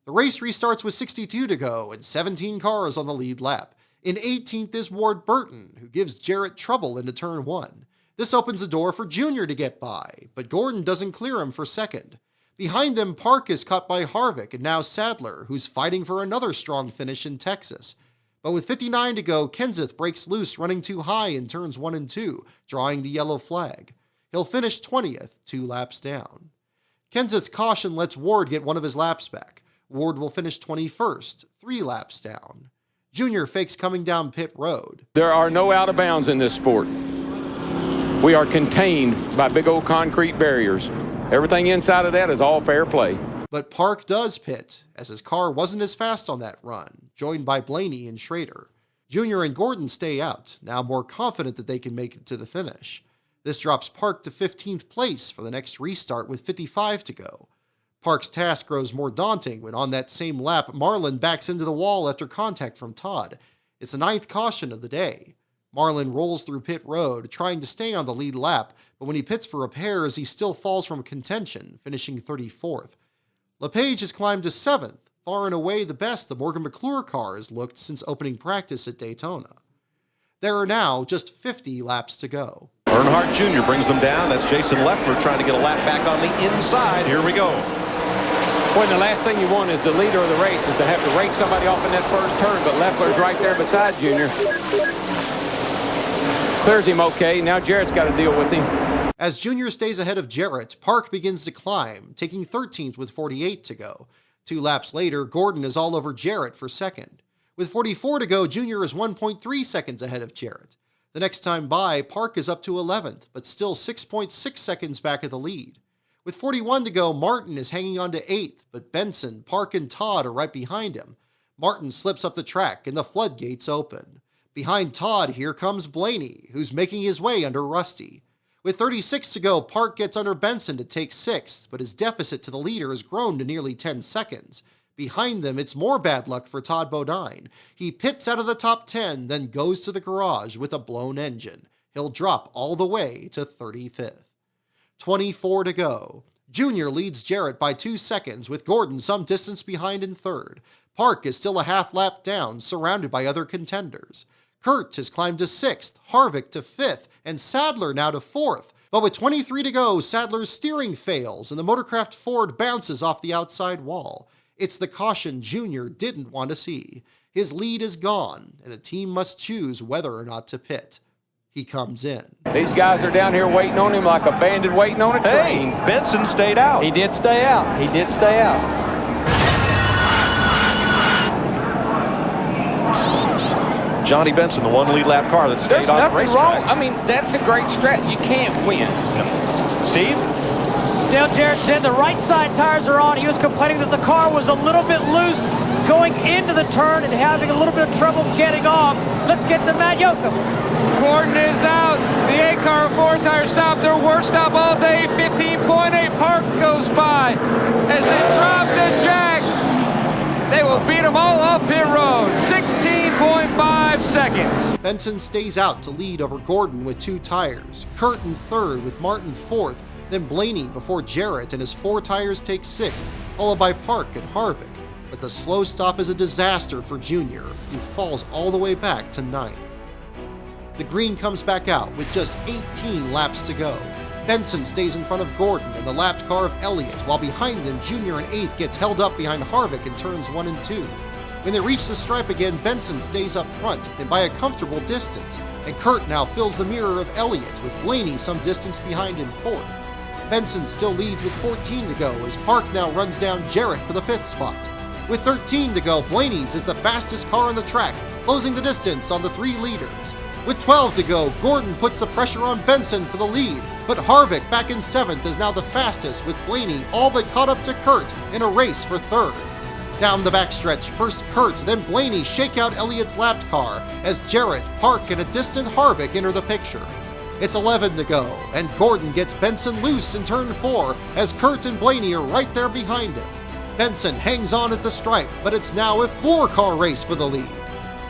The race restarts with 62 to go and 17 cars on the lead lap. In 18th is Ward Burton, who gives Jarrett trouble into turn 1. This opens the door for Junior to get by, but Gordon doesn't clear him for 2nd. Behind them, Park is caught by Harvick and now Sadler, who's fighting for another strong finish in Texas. But with 59 to go, Kenseth breaks loose running too high in turns 1 and 2, drawing the yellow flag. He'll finish 20th, 2 laps down. Kenseth's caution lets Ward get one of his laps back. Ward will finish 21st, 3 laps down. Junior fakes coming down pit road. There are no out of bounds in this sport. We are contained by big old concrete barriers. Everything inside of that is all fair play. But Park does pit, as his car wasn't as fast on that run, joined by Blaney and Schrader. Junior and Gordon stay out, now more confident that they can make it to the finish. This drops Park to 15th place for the next restart with 55 to go. Park's task grows more daunting when on that same lap, Marlin backs into the wall after contact from Todd. It's the 9th caution of the day. Marlin rolls through pit road, trying to stay on the lead lap, but when he pits for repairs, he still falls from contention, finishing 34th. LePage has climbed to 7th, far and away the best the Morgan McClure car has looked since opening practice at Daytona. There are now just 50 laps to go. Earnhardt Jr. brings them down. That's Jason Leffler trying to get a lap back on the inside. Here we go. Boy, the last thing you want as the leader of the race is to have to race somebody off in that first turn, but Leffler's right there beside Junior. Clears him okay. Now Jarrett's got to deal with him. As Junior stays ahead of Jarrett, Park begins to climb, taking 13th with 48 to go. 2 laps later, Gordon is all over Jarrett for second. With 44 to go, Junior is 1.3 seconds ahead of Jarrett. The next time by, Park is up to 11th, but still 6.6 seconds back of the lead. With 41 to go, Martin is hanging on to 8th, but Benson, Park, and Todd are right behind him. Martin slips up the track, and the floodgates open. Behind Todd, here comes Blaney, who's making his way under Rusty. With 36 to go, Park gets under Benson to take 6th, but his deficit to the leader has grown to nearly 10 seconds. Behind them, it's more bad luck for Todd Bodine. He pits out of the top 10, then goes to the garage with a blown engine. He'll drop all the way to 35th. 24 to go. Junior leads Jarrett by 2 seconds, with Gordon some distance behind in 3rd. Park is still a half lap down, surrounded by other contenders. Kurt has climbed to 6th, Harvick to 5th, and Sadler now to 4th. But with 23 to go, Sadler's steering fails, and the Motorcraft Ford bounces off the outside wall. It's the caution Junior didn't want to see. His lead is gone, and the team must choose whether or not to pit. He comes in. These guys are down here waiting on him like a bandit waiting on a train. Hey, Benson stayed out. He did stay out. He did stay out. Johnny Benson, the one lead lap car that stayed on the racetrack. I mean, that's a great strat. You can't win. No. Steve? Dale Jarrett said the right side tires are on. He was complaining that the car was a little bit loose going into the turn and having a little bit of trouble getting off. Let's get to Matt Yoakum. Gordon is out. The 8-car 4-tire stop, their worst stop all day. 15.8. Park goes by as they drop the jack. They will beat them all off pit road. 16.5 seconds. Benson stays out to lead over Gordon with 2 tires. Kurt in 3rd with Martin 4th, then Blaney before Jarrett and his 4 tires take 6th, followed by Park and Harvick. But the slow stop is a disaster for Junior, who falls all the way back to 9th. The green comes back out with just 18 laps to go. Benson stays in front of Gordon and the lapped car of Elliott, while behind them Junior in 8th gets held up behind Harvick in turns 1 and 2. When they reach the stripe again, Benson stays up front and by a comfortable distance, and Kurt now fills the mirror of Elliott with Blaney some distance behind in 4th. Benson still leads with 14 to go as Park now runs down Jarrett for the 5th spot. With 13 to go, Blaney's is the fastest car on the track, closing the distance on the 3 leaders. With 12 to go, Gordon puts the pressure on Benson for the lead, but Harvick back in 7th is now the fastest, with Blaney all but caught up to Kurt in a race for 3rd. Down the backstretch, first Kurt, then Blaney shake out Elliott's lapped car as Jarrett, Park, and a distant Harvick enter the picture. It's 11 to go, and Gordon gets Benson loose in turn 4 as Kurt and Blaney are right there behind him. Benson hangs on at the stripe, but it's now a 4-car race for the lead.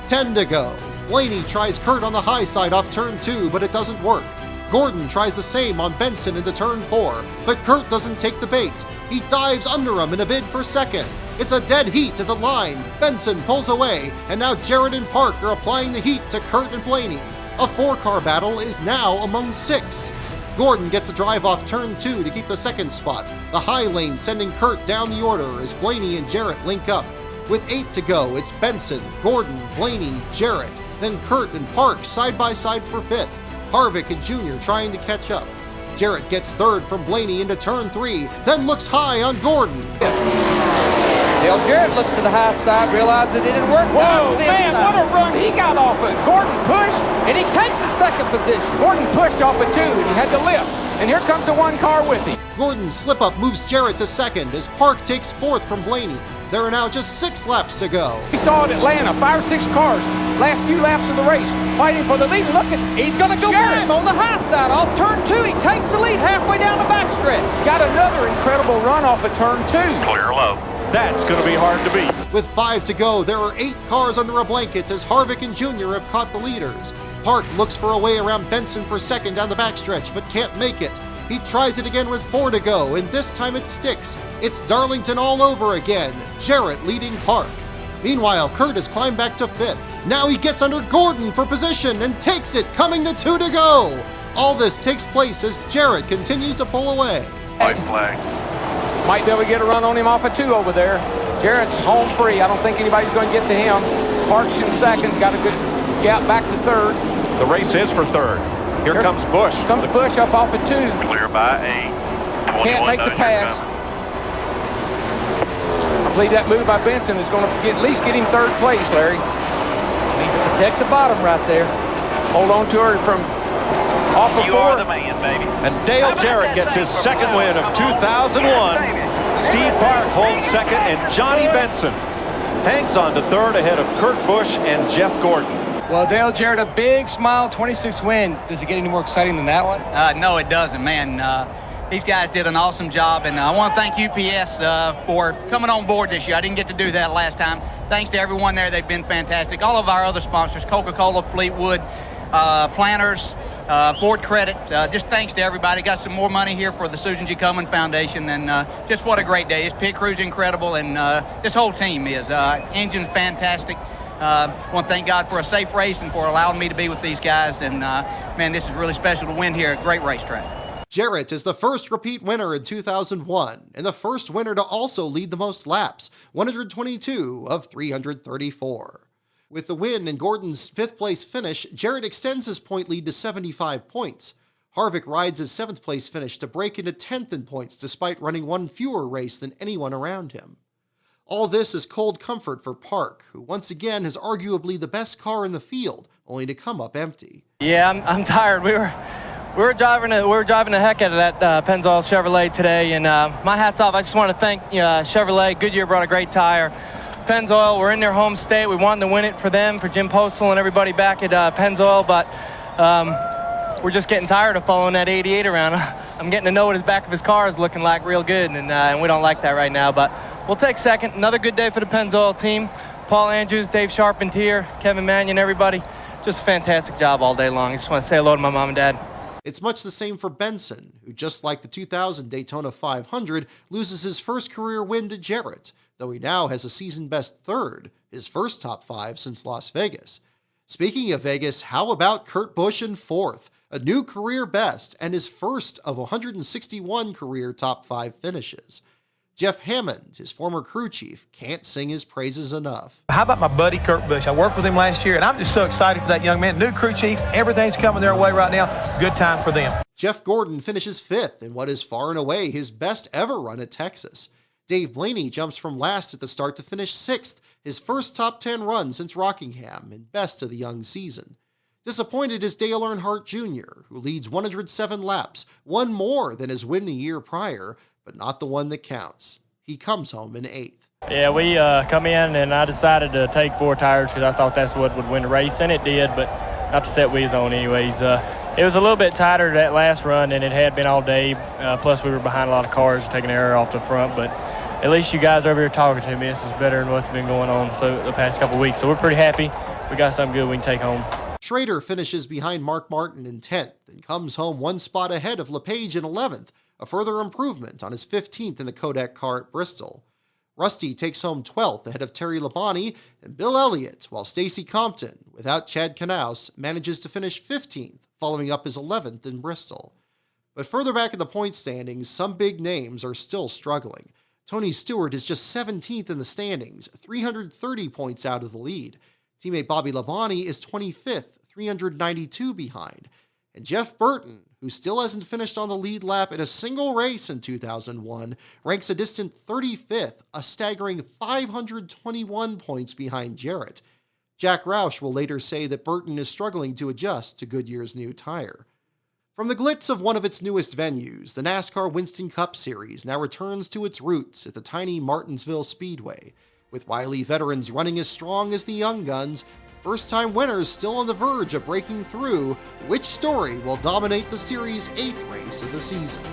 10 to go. Blaney tries Kurt on the high side off turn 2, but it doesn't work. Gordon tries the same on Benson into turn 4, but Kurt doesn't take the bait. He dives under him in a bid for 2nd. It's a dead heat at the line. Benson pulls away, and now Jarrett and Park are applying the heat to Kurt and Blaney. A 4-car battle is now among 6. Gordon gets a drive off turn 2 to keep the second spot. The high lane sending Kurt down the order as Blaney and Jarrett link up. With 8 to go, it's Benson, Gordon, Blaney, Jarrett, then Kurt and Park side by side for 5th. Harvick and Jr. trying to catch up. Jarrett gets 3rd from Blaney into turn 3, then looks high on Gordon. Dale Jarrett looks to the high side, realizes it didn't work. Whoa, man, what a run he got off it. Gordon pushed, And he takes the second position. Gordon pushed off it too, and he had to lift. And here comes the one car with him. Gordon's slip-up moves Jarrett to 2nd as Park takes 4th from Blaney. There are now just 6 laps to go. We saw at Atlanta, 5 or 6 cars, last few laps of the race, fighting for the lead. Look at, he's going to go by him on the high side off turn 2. He takes the lead halfway down the backstretch. Got another incredible run off of turn 2. Clear low. That's going to be hard to beat. With 5 to go, there are 8 cars under a blanket as Harvick and Jr. have caught the leaders. Park looks for a way around Benson for 2nd down the backstretch, but can't make it. He tries it again with 4 to go, and this time it sticks. It's Darlington all over again, Jarrett leading Park. Meanwhile, Kurt has climbed back to 5th. Now he gets under Gordon for position and takes it, coming to 2 to go. All this takes place as Jarrett continues to pull away. White flag. Might be able to get a run on him off of 2 over there. Jarrett's home free. I don't think anybody's going to get to him. Park's in 2nd, got a good gap back to 3rd. The race is for 3rd. Here comes Busch. Comes Busch up off of 2. Clear by 8. Can't make the pass. I believe that move by Benson is going to at least get him 3rd place, Larry. Needs to protect the bottom right there. Hold on to her from off of 4. You are the man, baby. And Dale Jarrett gets his 2nd win of 2001. Steve Park holds 2nd, and Johnny Benson hangs on to 3rd ahead of Kurt Busch and Jeff Gordon. Well, Dale Jarrett, a big smile, 26th win. Does it get any more exciting than that one? No, it doesn't, man. These guys did an awesome job, and I want to thank UPS for coming on board this year. I didn't get to do that last time. Thanks to everyone there. They've been fantastic. All of our other sponsors, Coca-Cola, Fleetwood, Planters, Ford Credit. Just thanks to everybody. Got some more money here for the Susan G. Komen Foundation, and just what a great day. This pit crew's incredible, and this whole team is. Engine's fantastic. Want to thank God for a safe race and for allowing me to be with these guys. And, man, this is really special to win here at great racetrack. Jarrett is the first repeat winner in 2001 and the first winner to also lead the most laps, 122 of 334. With the win and Gordon's 5th place finish, Jarrett extends his point lead to 75 points. Harvick rides his 7th place finish to break into 10th in points despite running 1 fewer race than anyone around him. All this is cold comfort for Park, who once again has arguably the best car in the field, only to come up empty. Yeah, I'm tired. We were driving the heck out of that Pennzoil Chevrolet today, and my hat's off. I just want to thank Chevrolet. Goodyear brought a great tire. Pennzoil, we're in their home state. We wanted to win it for them, for Jim Postal and everybody back at Pennzoil, but we're just getting tired of following that 88 around. I'm getting to know what his back of his car is looking like real good, and we don't like that right now, but we'll take 2nd. Another good day for the Pennzoil team. Paul Andrews, Dave Charpentier, Kevin Mannion, everybody. Just a fantastic job all day long. I just want to say hello to my mom and dad. It's much the same for Benson, who just like the 2000 Daytona 500, loses his first career win to Jarrett, though he now has a season-best 3rd, his first top 5 since Las Vegas. Speaking of Vegas, how about Kurt Busch in 4th, a new career best and his first of 161 career top 5 finishes. Jeff Hammond, his former crew chief, can't sing his praises enough. How about my buddy Kurt Busch? I worked with him last year, and I'm just so excited for that young man. New crew chief, everything's coming their way right now. Good time for them. Jeff Gordon finishes 5th in what is far and away his best ever run at Texas. Dave Blaney jumps from last at the start to finish 6th, his first top 10 run since Rockingham and best of the young season. Disappointed is Dale Earnhardt Jr., who leads 107 laps, one more than his win a year prior, but not the one that counts. He comes home in 8th. Yeah, we come in and I decided to take 4 tires because I thought that's what would win the race, and it did, but not to set wheels on anyways. It was a little bit tighter that last run than it had been all day, plus we were behind a lot of cars taking air off the front, but at least you guys over here talking to me. This is better than what's been going on the past couple of weeks, so we're pretty happy. We got something good we can take home. Schrader finishes behind Mark Martin in 10th and comes home 1 spot ahead of LePage in 11th, a further improvement on his 15th in the Kodak car at Bristol. Rusty takes home 12th ahead of Terry Labonte and Bill Elliott, while Stacy Compton, without Chad Knaus, manages to finish 15th, following up his 11th in Bristol. But further back in the point standings, some big names are still struggling. Tony Stewart is just 17th in the standings, 330 points out of the lead. Teammate Bobby Labonte is 25th, 392 behind. And Jeff Burton, who still hasn't finished on the lead lap in a single race in 2001, ranks a distant 35th, a staggering 521 points behind Jarrett. Jack Roush will later say that Burton is struggling to adjust to Goodyear's new tire. From the glitz of one of its newest venues, the NASCAR Winston Cup Series now returns to its roots at the tiny Martinsville Speedway. With wily veterans running as strong as the young guns, first-time winners still on the verge of breaking through, which story will dominate the series' 8th race of the season?